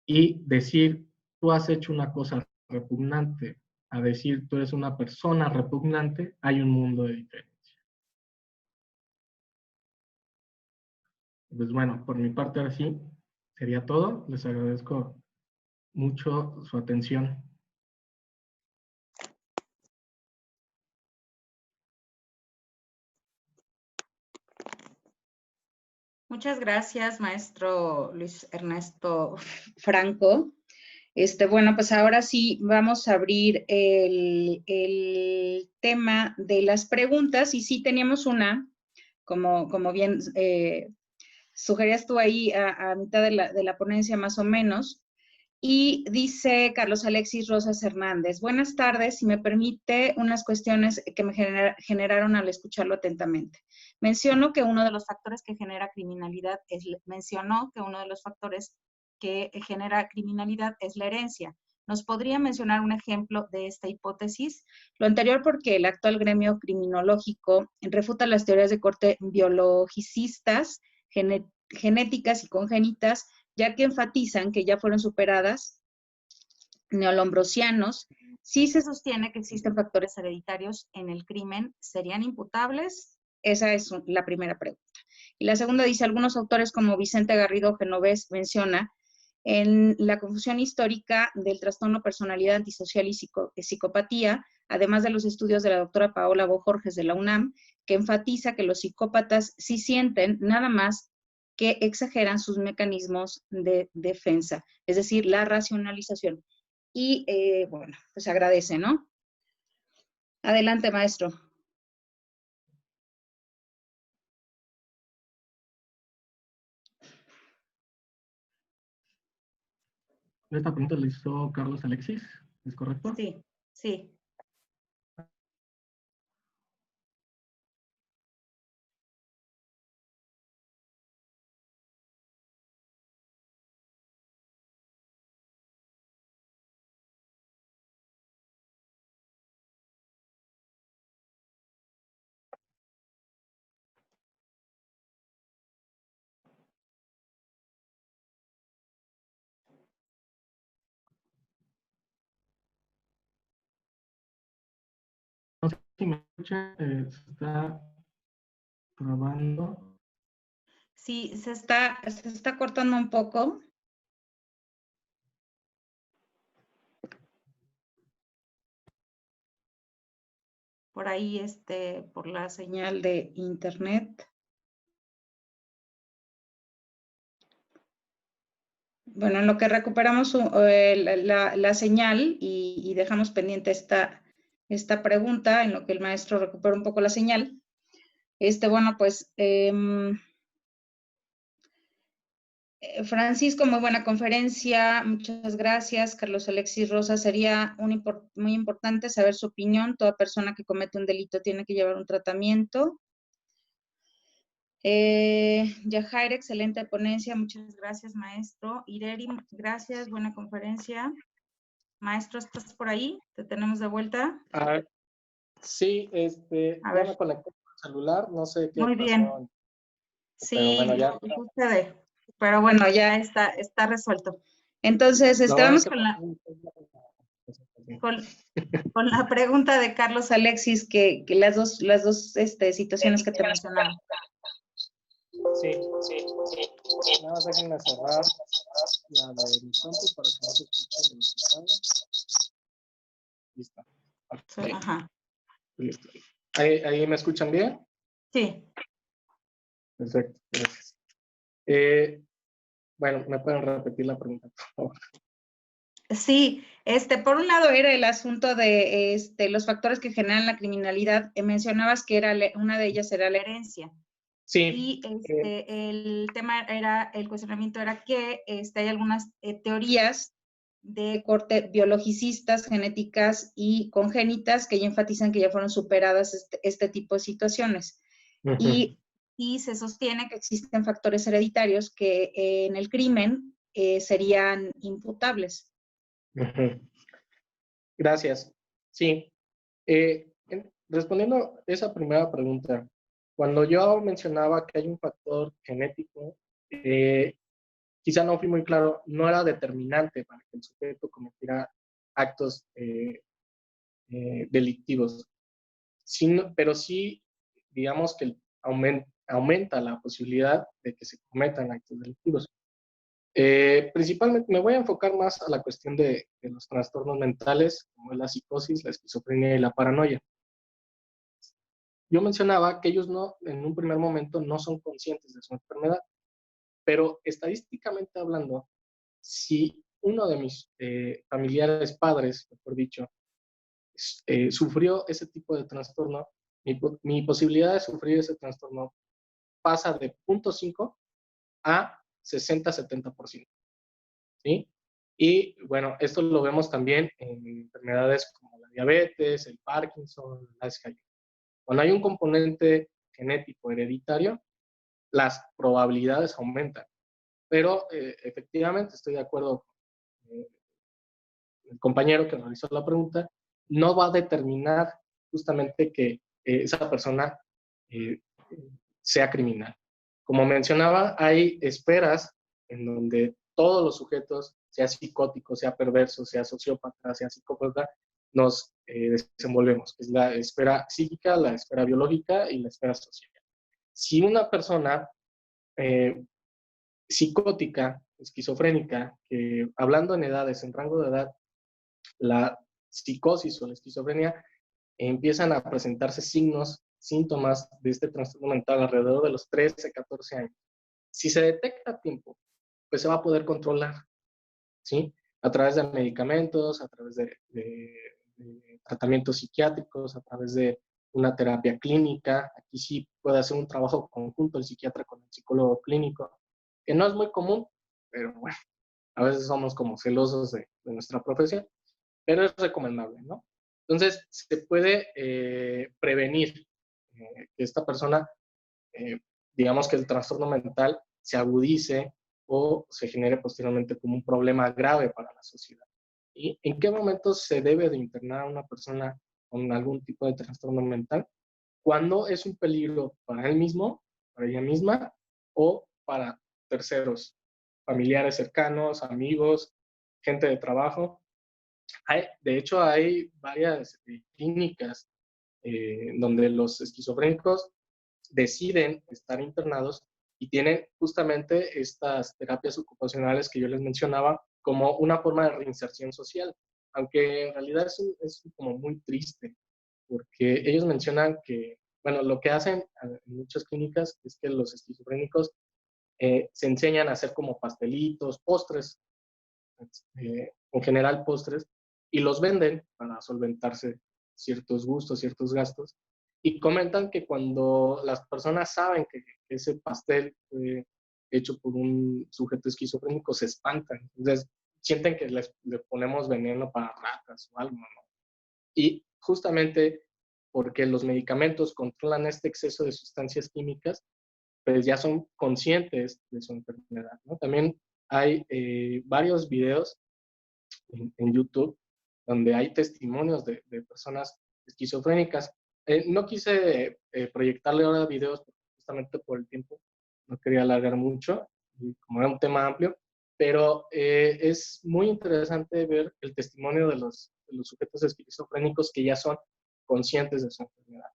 y decir, tú has hecho una cosa repugnante, a decir, tú eres una persona repugnante, hay un mundo de diferencia. Pues bueno, por mi parte ahora sí, sería todo. Les agradezco mucho su atención. Muchas gracias, maestro Luis Ernesto Franco. Bueno, pues ahora sí vamos a abrir el tema de las preguntas y sí teníamos una, como bien sugerías tú ahí a mitad de la ponencia más o menos. Y dice Carlos Alexis Rosas Hernández, buenas tardes, si me permite unas cuestiones que me generaron al escucharlo atentamente. Mencionó que uno de los factores que genera criminalidad es la herencia. ¿Nos podría mencionar un ejemplo de esta hipótesis? Lo anterior porque el actual gremio criminológico refuta las teorías de corte biologicistas, genéticas y congénitas, ya que enfatizan que ya fueron superadas, neolombrosianos. Si se sostiene que existen factores hereditarios en el crimen, ¿serían imputables? Esa es la primera pregunta. Y la segunda dice, algunos autores como Vicente Garrido Genovés menciona en la confusión histórica del trastorno personalidad antisocial y psicopatía, además de los estudios de la doctora Paola Bojorges de la UNAM, que enfatiza que los psicópatas sí sienten nada más que exageran sus mecanismos de defensa, es decir, la racionalización. Y bueno, pues agradece, ¿no? Adelante, maestro. Esta pregunta la hizo Carlos Alexis, ¿es correcto? Sí, sí. No sé si me escuchan, se está trabando. Sí, se está cortando un poco. Por ahí, por la señal de internet. Bueno, en lo que recuperamos la señal y dejamos pendiente esta pregunta, en lo que el maestro recupera un poco la señal. Bueno, pues, Francisco, muy buena conferencia, muchas gracias. Carlos Alexis Rosa, sería muy importante saber su opinión. Toda persona que comete un delito tiene que llevar un tratamiento. Yajaira, excelente ponencia, muchas gracias, maestro. Ireri, gracias, buena conferencia. Maestro, ¿estás por ahí? ¿Te tenemos de vuelta? Sí, ya me conecté con el celular, no sé qué Muy pasó. bien. Sí, pero bueno, ya sucede. Pero bueno, ya está resuelto. Entonces, vamos con la pregunta de Carlos Alexis, que las dos situaciones que te mencionaba. Sí. Nada más déjenme cerrar la de mi compu para que no se escuche el resultado. Listo. Okay. Ajá. Listo. ¿Ahí me escuchan bien? Sí. Perfecto, gracias. Bueno, ¿me pueden repetir la pregunta, por favor? Sí, por un lado era el asunto de los factores que generan la criminalidad. Mencionabas que una de ellas era la herencia. Sí. Y el cuestionamiento era que hay algunas teorías de corte biologicistas, genéticas y congénitas que ya enfatizan que ya fueron superadas este tipo de situaciones. Y se sostiene que existen factores hereditarios que en el crimen serían imputables. Gracias. Sí. Respondiendo a esa primera pregunta, cuando yo mencionaba que hay un factor genético, quizá no fui muy claro, no era determinante para que el sujeto cometiera actos delictivos, pero sí, digamos que aumenta la posibilidad de que se cometan actos delictivos. Principalmente me voy a enfocar más a la cuestión de los trastornos mentales, como es la psicosis, la esquizofrenia y la paranoia. Yo mencionaba que ellos en un primer momento no son conscientes de su enfermedad, Pero estadísticamente hablando, si uno de mis familiares, padres, mejor dicho, sufrió ese tipo de trastorno, mi posibilidad de sufrir ese trastorno pasa de 0.5 a 60-70%. ¿Sí? Y bueno, esto lo vemos también en enfermedades como la diabetes, el Parkinson, la Alzheimer. Cuando hay un componente genético hereditario, las probabilidades aumentan. Pero efectivamente estoy de acuerdo con el compañero que realizó la pregunta, no va a determinar justamente que esa persona eh, sea criminal. Como mencionaba, hay esferas en donde todos los sujetos, sea psicótico, sea perverso, sea sociópata, sea psicópata, nos desenvolvemos. Es la esfera psíquica, la esfera biológica y la esfera social. Si una persona psicótica, esquizofrénica, que hablando en edades, en rango de edad, la psicosis o la esquizofrenia empiezan a presentarse signos, síntomas de este trastorno mental alrededor de los 13, 14 años. Si se detecta a tiempo, pues se va a poder controlar, ¿sí? A través de medicamentos, a través de tratamientos psiquiátricos, a través de una terapia clínica. Aquí sí puede hacer un trabajo conjunto el psiquiatra con el psicólogo clínico, que no es muy común, pero bueno, a veces somos como celosos de nuestra profesión, pero es recomendable, ¿no? Entonces, se puede prevenir que esta persona, digamos que el trastorno mental se agudice o se genere posteriormente como un problema grave para la sociedad. ¿Y en qué momento se debe de internar a una persona con algún tipo de trastorno mental? Cuando es un peligro para él mismo, para ella misma o para terceros, familiares cercanos, amigos, gente de trabajo. De hecho, hay varias clínicas donde los esquizofrénicos deciden estar internados y tienen justamente estas terapias ocupacionales que yo les mencionaba como una forma de reinserción social, aunque en realidad es como muy triste, porque ellos mencionan que, bueno, lo que hacen en muchas clínicas es que los esquizofrénicos se enseñan a hacer como pastelitos, postres, en general postres, y los venden para solventarse ciertos gustos, ciertos gastos. Y comentan que cuando las personas saben que ese pastel fue hecho por un sujeto esquizofrénico, se espantan. Entonces, sienten que le ponemos veneno para ratas o algo, ¿no? Y justamente porque los medicamentos controlan este exceso de sustancias químicas, pues ya son conscientes de su enfermedad, ¿no? También hay varios videos en YouTube, donde hay testimonios de personas esquizofrénicas. No quise proyectarle ahora videos justamente por el tiempo, no quería alargar mucho, y como era un tema amplio, pero es muy interesante ver el testimonio de los sujetos esquizofrénicos que ya son conscientes de su enfermedad.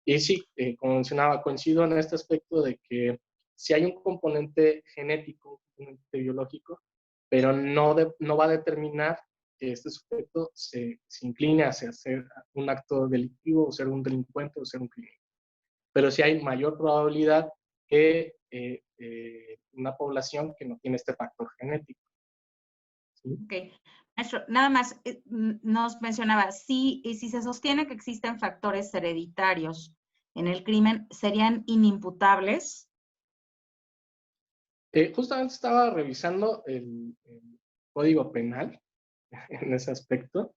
Y sí, como mencionaba, coincido en este aspecto de que si hay un componente genético, un componente biológico, pero no va a determinar que este sujeto se incline hacia hacer un acto delictivo o ser un delincuente o ser un criminal. Pero sí hay mayor probabilidad que una población que no tiene este factor genético. ¿Sí? Ok. Maestro, nada más nos mencionaba, si se sostiene que existen factores hereditarios en el crimen, ¿serían inimputables? Justamente estaba revisando el Código Penal en ese aspecto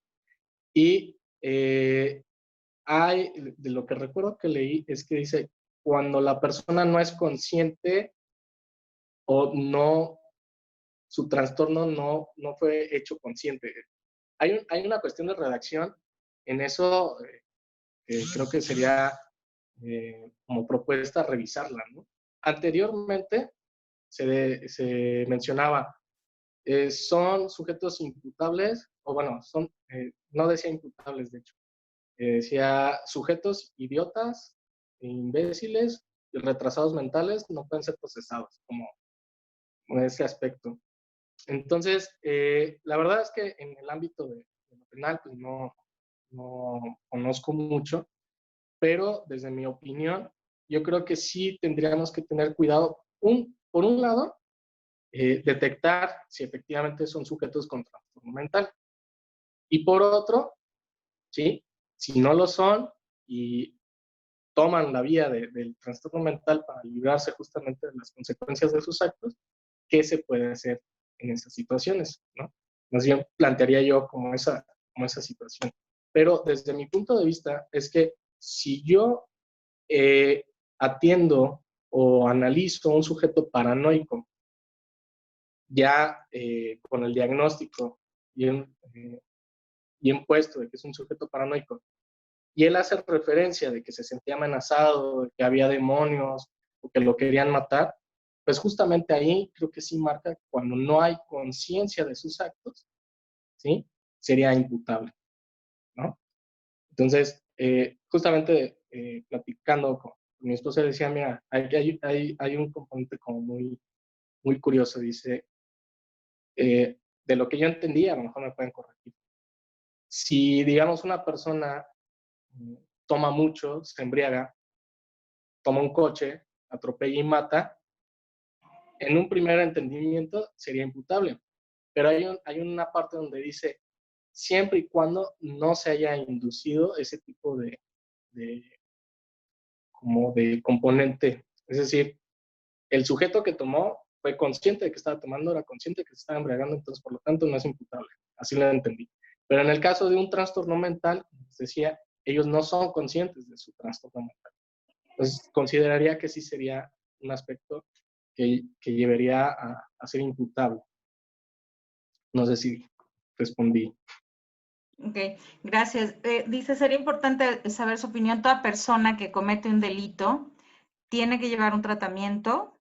y de lo que recuerdo que leí es que dice, cuando la persona no es consciente o no, su trastorno no fue hecho consciente. Hay una cuestión de redacción en eso, creo que sería como propuesta revisarla, ¿no? Anteriormente se mencionaba, son sujetos imputables, o bueno, no decía imputables, de hecho, decía sujetos idiotas, imbéciles y retrasados mentales no pueden ser procesados, como en ese aspecto. Entonces, la verdad es que en el ámbito de lo penal, pues no conozco mucho, pero desde mi opinión, yo creo que sí tendríamos que tener cuidado, por un lado, detectar si efectivamente son sujetos con trastorno mental. Y por otro, ¿sí? Si no lo son y toman la vía del trastorno mental para librarse justamente de las consecuencias de sus actos, ¿qué se puede hacer en esas situaciones? ¿No? Más bien plantearía yo como esa situación. Pero desde mi punto de vista es que si yo atiendo o analizo un sujeto paranoico ya con el diagnóstico bien puesto de que es un sujeto paranoico, y él hace referencia de que se sentía amenazado, de que había demonios o que lo querían matar, pues justamente ahí creo que sí marca cuando no hay conciencia de sus actos, ¿sí? Sería imputable, ¿no? Entonces, justamente platicando con mi esposa decía, mira, hay un componente como muy curioso, dice, de lo que yo entendía, a lo mejor me pueden corregir. Si, digamos, una persona toma mucho, se embriaga, toma un coche, atropella y mata, en un primer entendimiento sería imputable. Pero hay una parte donde dice, siempre y cuando no se haya inducido ese tipo como de componente. Es decir, el sujeto que tomó fue consciente de que estaba tomando, era consciente de que se estaba embriagando, entonces por lo tanto no es imputable. Así lo entendí. Pero en el caso de un trastorno mental, como les decía, ellos no son conscientes de su trastorno mental. Entonces consideraría que sí sería un aspecto que llevaría a ser imputable. No sé si respondí. Ok, gracias. Dice, sería importante saber su opinión. Toda persona que comete un delito tiene que llevar un tratamiento.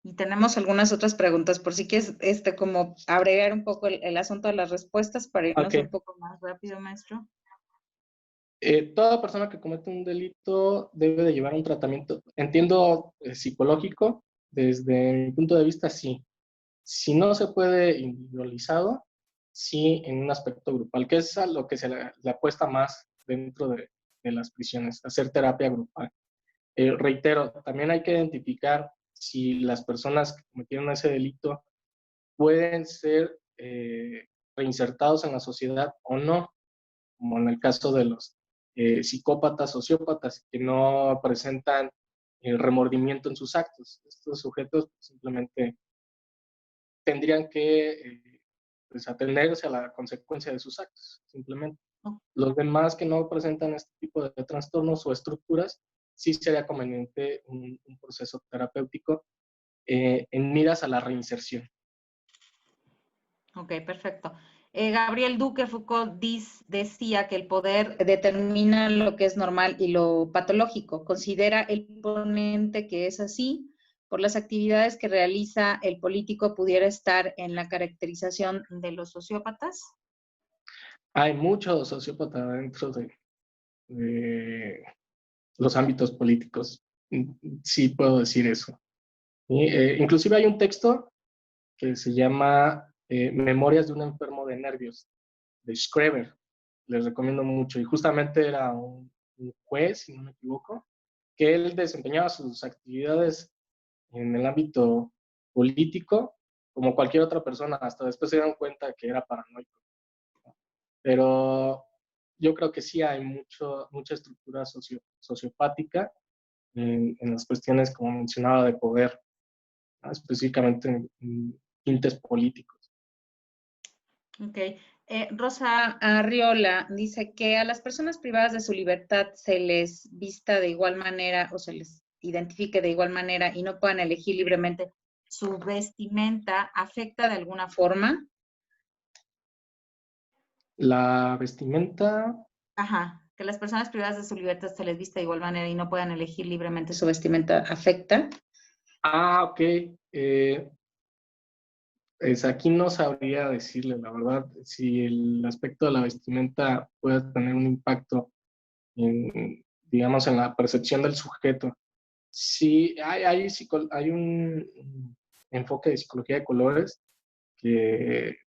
Y tenemos algunas otras preguntas, por si quieres como agregar un poco el asunto de las respuestas para irnos un poco más rápido, maestro. Toda persona que comete un delito debe de llevar un tratamiento, entiendo, psicológico. Desde mi punto de vista, sí. Si no se puede individualizado, sí en un aspecto grupal, que es a lo que se le apuesta más dentro de las prisiones, hacer terapia grupal. Reitero, también hay que identificar si las personas que cometieron ese delito pueden ser reinsertados en la sociedad o no, como en el caso de los psicópatas, sociópatas, que no presentan remordimiento en sus actos. Estos sujetos simplemente tendrían que pues, atenderse a la consecuencia de sus actos, simplemente. Los demás que no presentan este tipo de trastornos o estructuras, sí sería conveniente un proceso terapéutico en miras a la reinserción. Ok, perfecto. Gabriel Duque Foucault decía que el poder determina lo que es normal y lo patológico. ¿Considera el ponente que es así? Por las actividades que realiza el político, ¿pudiera estar en la caracterización de los sociópatas? Hay muchos sociópatas dentro de los ámbitos políticos. Sí puedo decir eso. Inclusive hay un texto que se llama Memorias de un enfermo de nervios, de Schreber. Les recomiendo mucho. Y justamente era un juez, si no me equivoco, que él desempeñaba sus actividades en el ámbito político como cualquier otra persona. Hasta después se dieron cuenta que era paranoico. Pero yo creo que sí hay mucha estructura sociopática en las cuestiones, como mencionaba, de poder, ¿no? Específicamente en tintes políticos. Ok. Rosa Arriola dice que a las personas privadas de su libertad se les vista de igual manera o se les identifique de igual manera y no puedan elegir libremente su vestimenta, ¿afecta de alguna forma? La vestimenta. Ajá, que las personas privadas de su libertad se les vista de igual manera y no puedan elegir libremente ¿Su vestimenta afecta? Ok. Pues aquí no sabría decirle, la verdad, si el aspecto de la vestimenta puede tener un impacto digamos, en la percepción del sujeto. Sí, hay un enfoque de psicología de colores que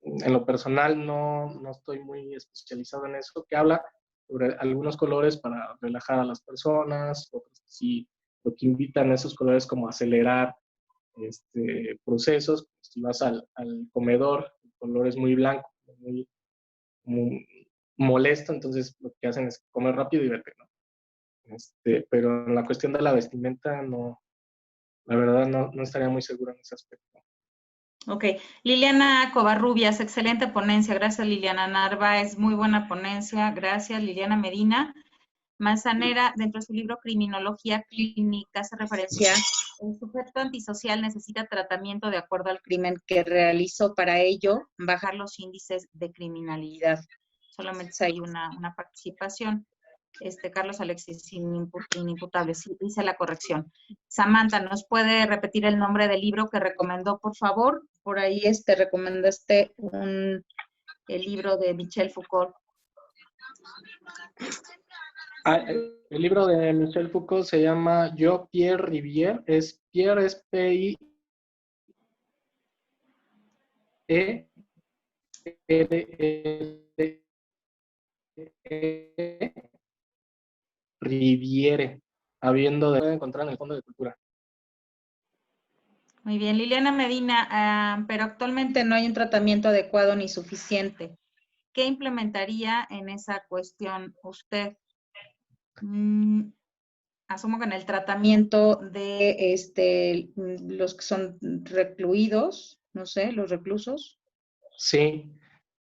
en lo personal no estoy muy especializado en eso, que habla sobre algunos colores para relajar a las personas, otros sí, lo que invitan esos colores como a acelerar procesos. Si vas al comedor, el color es muy blanco, muy molesto, entonces lo que hacen es comer rápido y vete, ¿no? Pero en la cuestión de la vestimenta, no, la verdad no estaría muy seguro en ese aspecto. Ok. Liliana Covarrubias, excelente ponencia. Gracias, Liliana Narváez. Muy buena ponencia. Gracias, Liliana Medina. Manzanera, dentro de su libro Criminología Clínica, hace referencia, el sujeto antisocial necesita tratamiento de acuerdo al crimen que realizó, para ello bajar los índices de criminalidad. Solamente hay una participación. Carlos Alexis, inimputable, sí, hice la corrección. Samantha, ¿nos puede repetir el nombre del libro que recomendó, por favor? Por ahí recomendaste el libro de Michel Foucault. El libro de Michel Foucault se llama Yo, Pierre Rivière. Pierre es P-I-E-R-E, Rivière, habiendo de puede encontrar en el Fondo de Cultura. Muy bien, Liliana Medina, pero actualmente no hay un tratamiento adecuado ni suficiente. ¿Qué implementaría en esa cuestión usted? Asumo que en el tratamiento de los que son recluidos, no sé, los reclusos. Sí.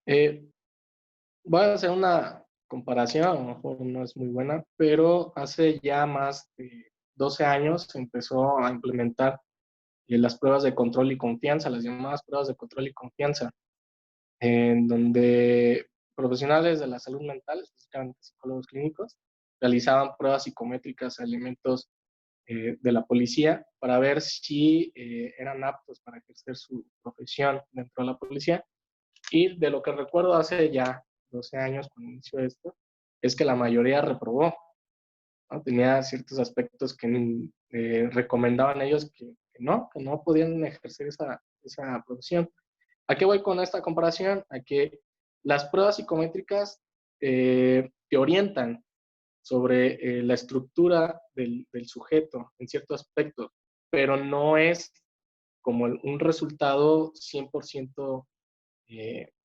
Voy a hacer una comparación, a lo mejor no es muy buena, pero hace ya más de 12 años se empezó a implementar las pruebas de control y confianza, las llamadas pruebas de control y confianza, en donde profesionales de la salud mental, específicamente psicólogos clínicos, realizaban pruebas psicométricas a elementos de la policía para ver si eran aptos para ejercer su profesión dentro de la policía. Y de lo que recuerdo hace ya 12 años, cuando inició esto, es que la mayoría reprobó, ¿no? Tenía ciertos aspectos que recomendaban ellos que no podían ejercer esa profesión. ¿A qué voy con esta comparación? A que las pruebas psicométricas te orientan sobre la estructura del sujeto en cierto aspecto, pero no es como un resultado 100%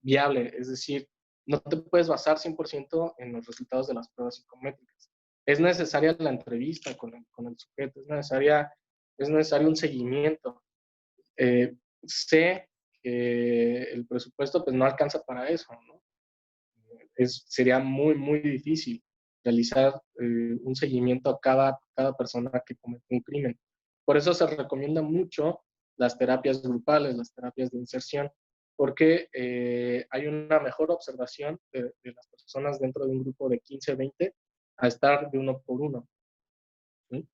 viable. Es decir, no te puedes basar 100% en los resultados de las pruebas psicométricas. Es necesaria la entrevista con el sujeto, es necesario un seguimiento. Sé que el presupuesto pues no alcanza para eso, ¿no? Sería muy, muy difícil realizar un seguimiento a cada persona que comete un crimen. Por eso se recomienda mucho las terapias grupales, las terapias de inserción, porque hay una mejor observación de las personas dentro de un grupo de 15, 20, a estar de uno por uno. ¿Sí?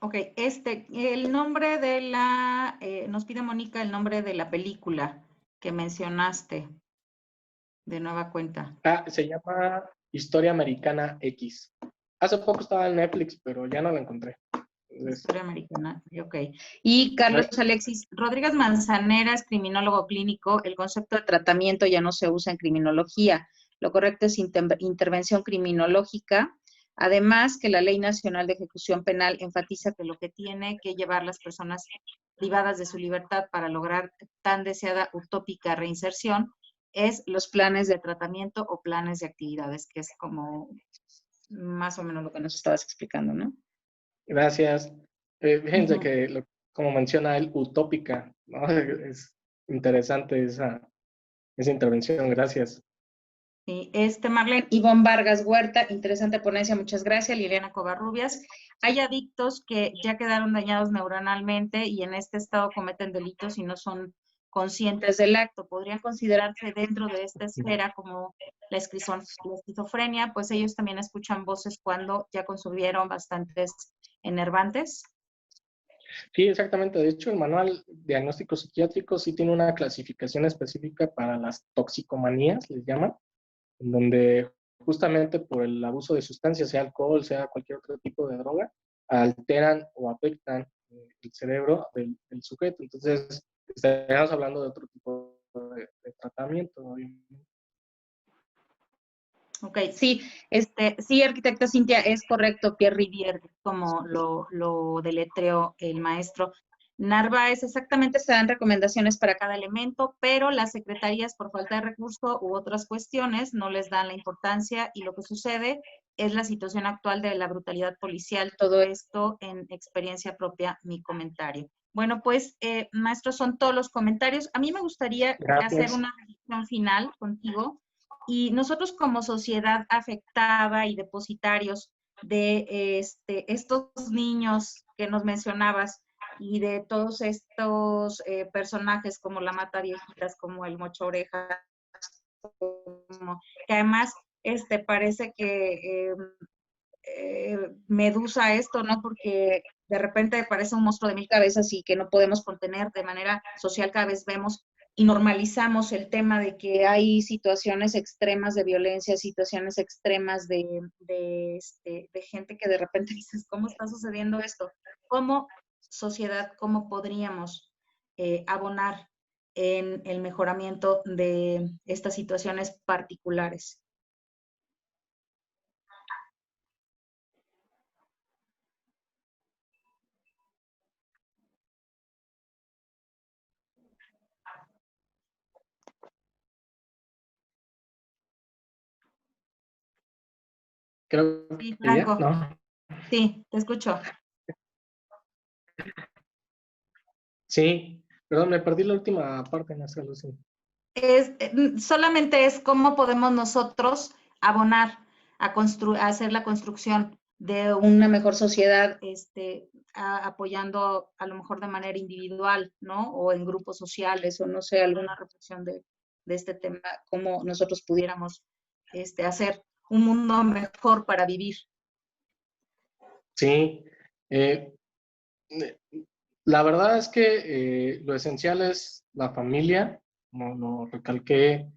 Ok, el nombre de nos pide Mónica el nombre de la película que mencionaste, de nueva cuenta. Se llama Historia Americana X. Hace poco estaba en Netflix, pero ya no la encontré. Historia Americana, ok. Y Carlos Alexis Rodríguez Manzanera es criminólogo clínico. El concepto de tratamiento ya no se usa en criminología. Lo correcto es intervención criminológica. Además, que la Ley Nacional de Ejecución Penal enfatiza que lo que tiene que llevar las personas privadas de su libertad para lograr tan deseada utópica reinserción es los planes de tratamiento o planes de actividades, que es como más o menos lo que nos estabas explicando, ¿no? Gracias. Fíjense que, como menciona él, utópica, ¿no? Es interesante esa intervención. Gracias. Sí, Marlene Ivonne Vargas Huerta, interesante ponencia, muchas gracias. Liliana Covarrubias. Hay adictos que ya quedaron dañados neuronalmente y en este estado cometen delitos y no son conscientes del acto. ¿Podrían considerarse dentro de esta esfera como la esquizofrenia? Pues ellos también escuchan voces cuando ya consumieron bastantes enervantes. Sí, exactamente. De hecho, el manual diagnóstico psiquiátrico sí tiene una clasificación específica para las toxicomanías, les llaman, en donde justamente por el abuso de sustancias, sea alcohol, sea cualquier otro tipo de droga, alteran o afectan el cerebro del sujeto. Entonces, estaríamos hablando de otro tipo de tratamiento, obviamente. Ok, sí, sí, arquitecta Cintia, es correcto, Pierre Rivière, como lo deletreó el maestro. Narváez, exactamente se dan recomendaciones para cada elemento, pero las secretarías por falta de recurso u otras cuestiones no les dan la importancia y lo que sucede es la situación actual de la brutalidad policial. Todo esto en experiencia propia, mi comentario. Bueno, pues, maestro, son todos los comentarios. A mí me gustaría hacer una reflexión final contigo. Y nosotros como sociedad afectada y depositarios de estos niños que nos mencionabas y de todos estos personajes como la Mata Viejitas, como el Mocho Orejas, que además parece que medusa esto, ¿no? Porque de repente parece un monstruo de 1000 cabezas y que no podemos contener de manera social, cada vez vemos y normalizamos el tema de que hay situaciones extremas de violencia, situaciones extremas de gente que de repente dices, ¿cómo está sucediendo esto? ¿Cómo sociedad, cómo podríamos abonar en el mejoramiento de estas situaciones particulares? Creo Sí, que ya, Franco. ¿no? Sí, te escucho. Sí, perdón, me perdí la última parte, maestra Lucy. Solamente es cómo podemos nosotros abonar a hacer la construcción de una mejor sociedad, apoyando a lo mejor de manera individual, ¿no? O en grupos sociales, o no sé, alguna reflexión de este tema, cómo nosotros pudiéramos hacer un mundo mejor para vivir. Sí, la verdad es que lo esencial es la familia, como lo recalqué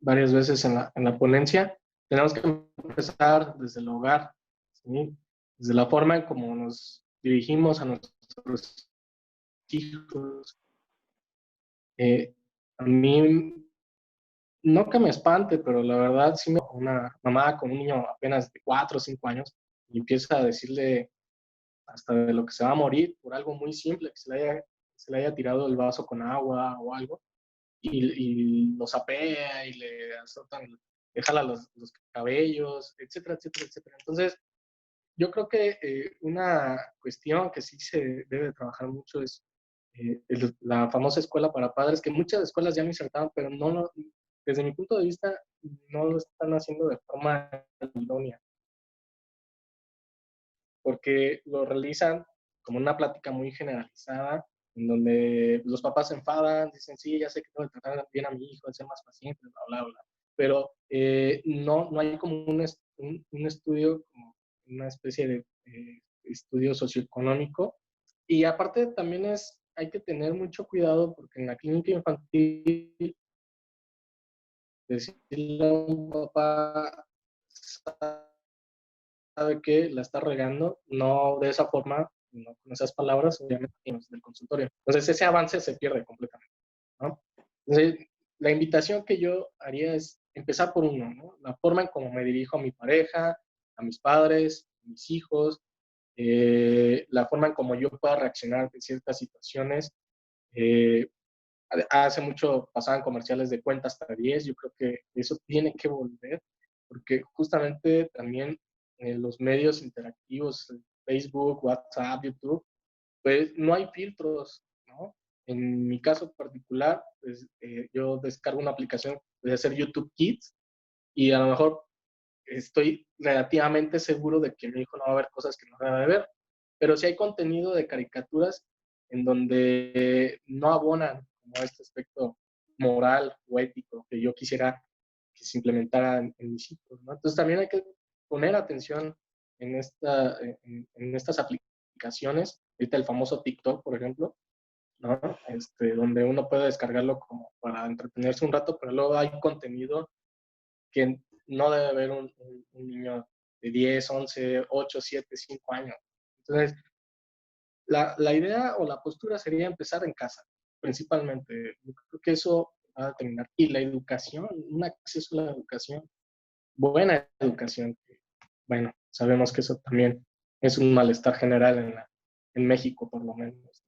varias veces en la ponencia. Tenemos que empezar desde el hogar, ¿sí? Desde la forma en cómo nos dirigimos a nuestros hijos. A mí, no que me espante, pero la verdad, sí una mamá con un niño apenas de 4 o 5 años y empieza a decirle hasta de lo que se va a morir por algo muy simple, que se le haya tirado el vaso con agua o algo, y lo sapea y le azotan, le jala los cabellos, etcétera, etcétera, etcétera. Entonces, yo creo que una cuestión que sí se debe trabajar mucho es la famosa escuela para padres, que muchas escuelas ya lo insertaron, pero no, desde mi punto de vista, no lo están haciendo de forma idónea, porque lo realizan como una plática muy generalizada, en donde los papás se enfadan, dicen, sí, ya sé que tengo que tratar bien a mi hijo, ser más paciente, bla, bla, bla. Pero no hay como un estudio, como una especie de estudio socioeconómico. Y aparte también hay que tener mucho cuidado porque en la clínica infantil, decirle a un papá, sabe que la está regando, no de esa forma, no con esas palabras, obviamente, del consultorio. Entonces, ese avance se pierde completamente, ¿no? Entonces, la invitación que yo haría es empezar por uno, ¿no? La forma en cómo me dirijo a mi pareja, a mis padres, a mis hijos, la forma en cómo yo pueda reaccionar en ciertas situaciones. Hace mucho pasaban comerciales de cuenta hasta 10, yo creo que eso tiene que volver, porque justamente también en los medios interactivos, Facebook, WhatsApp, YouTube, pues no hay filtros, ¿no? En mi caso particular, pues, yo descargo una aplicación, puede ser YouTube Kids, y a lo mejor estoy relativamente seguro de que mi hijo no va a ver cosas que no debe de ver, pero si hay contenido de caricaturas en donde no abonan como este aspecto moral o ético que yo quisiera que se implementara en mis hijos, ¿no? Entonces también hay que poner atención en estas aplicaciones, ahorita el famoso TikTok, por ejemplo, ¿no? Donde uno puede descargarlo como para entretenerse un rato, pero luego hay contenido que no debe haber un niño de 10, 11, 8, 7, 5 años. Entonces, la idea o la postura sería empezar en casa, principalmente. Yo creo que eso va a determinar. Y la educación, un acceso a la educación. buena educación. Bueno, sabemos que eso también es un malestar general en México, por lo menos.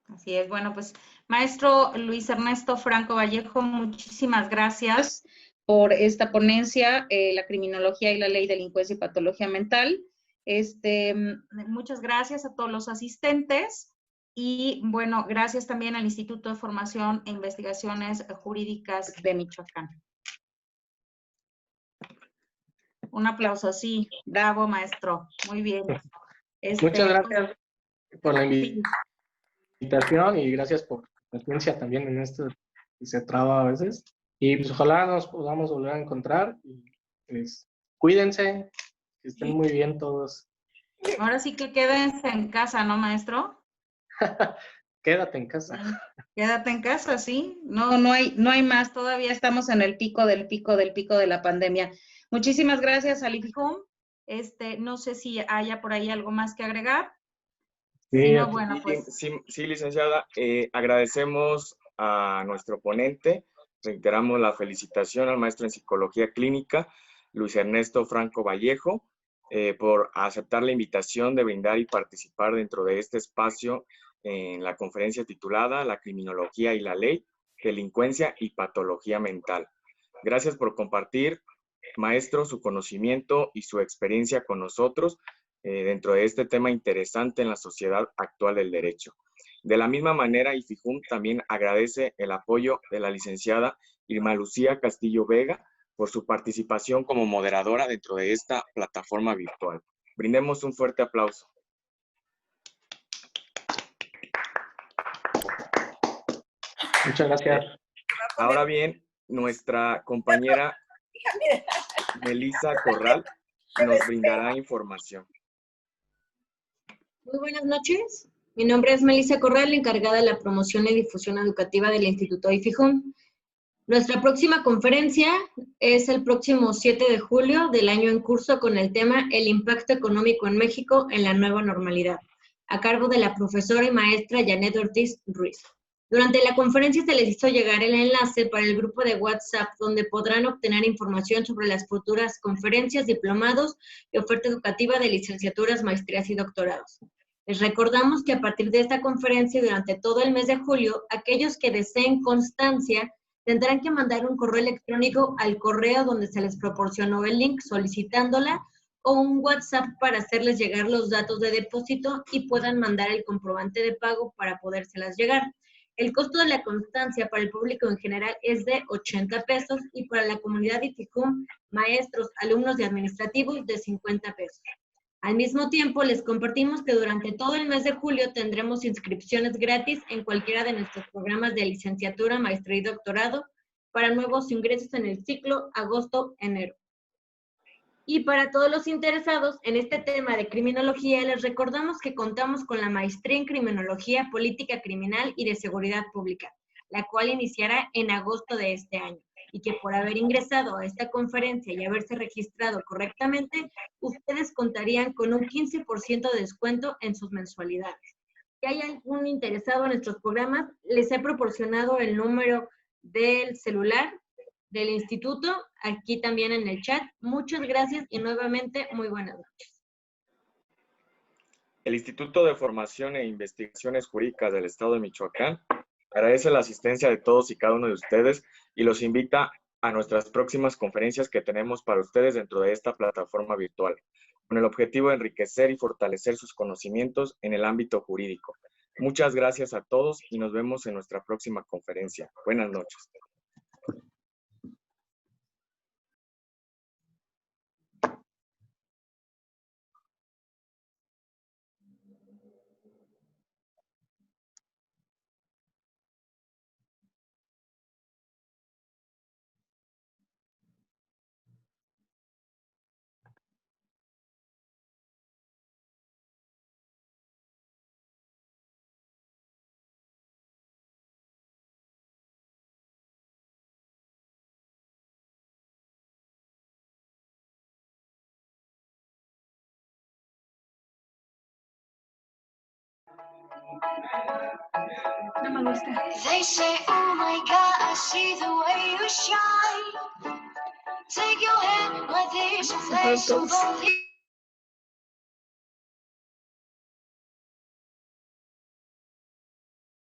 Así es. Bueno, pues, maestro Luis Ernesto Franco Vallejo, muchísimas gracias por esta ponencia, la criminología y la ley de delincuencia y patología mental. Muchas gracias a todos los asistentes y, bueno, gracias también al Instituto de Formación e Investigaciones Jurídicas de Michoacán. Un aplauso, sí. Bravo, maestro. Muy bien. Muchas gracias por la invitación y gracias por la paciencia también en esto que se traba a veces. Y pues ojalá nos podamos volver a encontrar. Y pues cuídense, que estén muy bien todos. Ahora sí que quédense en casa, ¿no, maestro? Quédate en casa. Quédate en casa, sí. No hay más. Todavía estamos en el pico de la pandemia. Muchísimas gracias al IFIJUM. No sé si haya por ahí algo más que agregar. Sí, si no, bueno, pues. Sí, licenciada. Agradecemos a nuestro ponente. Reiteramos la felicitación al maestro en Psicología Clínica, Luis Ernesto Franco Vallejo, por aceptar la invitación de brindar y participar dentro de este espacio en la conferencia titulada La criminología y la ley, delincuencia y patología mental. Gracias por compartir, maestro, su conocimiento y su experiencia con nosotros dentro de este tema interesante en la sociedad actual del derecho. De la misma manera, IFIJUM también agradece el apoyo de la licenciada Irma Lucía Castillo Vega por su participación como moderadora dentro de esta plataforma virtual. Brindemos un fuerte aplauso. Muchas gracias. Ahora bien, nuestra compañera Melissa Corral nos brindará información. Muy buenas noches. Mi nombre es Melissa Corral, encargada de la promoción y difusión educativa del Instituto IFIJUM. Nuestra próxima conferencia es el próximo 7 de julio del año en curso con el tema El impacto económico en México en la nueva normalidad, a cargo de la profesora y maestra Janet Ortiz Ruiz. Durante la conferencia se les hizo llegar el enlace para el grupo de WhatsApp donde podrán obtener información sobre las futuras conferencias, diplomados y oferta educativa de licenciaturas, maestrías y doctorados. Les recordamos que a partir de esta conferencia y durante todo el mes de julio, aquellos que deseen constancia tendrán que mandar un correo electrónico al correo donde se les proporcionó el link solicitándola o un WhatsApp para hacerles llegar los datos de depósito y puedan mandar el comprobante de pago para podérselas llegar. El costo de la constancia para el público en general es de 80 pesos y para la comunidad IFIJUM, maestros, alumnos y administrativos de 50 pesos. Al mismo tiempo, les compartimos que durante todo el mes de julio tendremos inscripciones gratis en cualquiera de nuestros programas de licenciatura, maestría y doctorado para nuevos ingresos en el ciclo agosto-enero. Y para todos los interesados en este tema de criminología, les recordamos que contamos con la maestría en criminología, política criminal y de seguridad pública, la cual iniciará en agosto de este año, y que por haber ingresado a esta conferencia y haberse registrado correctamente, ustedes contarían con un 15% de descuento en sus mensualidades. Si hay algún interesado en nuestros programas, les he proporcionado el número del celular del instituto, aquí también en el chat. Muchas gracias y nuevamente muy buenas noches. El Instituto de Formación e Investigaciones Jurídicas del Estado de Michoacán agradece la asistencia de todos y cada uno de ustedes y los invita a nuestras próximas conferencias que tenemos para ustedes dentro de esta plataforma virtual, con el objetivo de enriquecer y fortalecer sus conocimientos en el ámbito jurídico. Muchas gracias a todos y nos vemos en nuestra próxima conferencia. Buenas noches. No me gusta. They say, oh my God, I see the way you shine. Take your hand, my vision fades to both.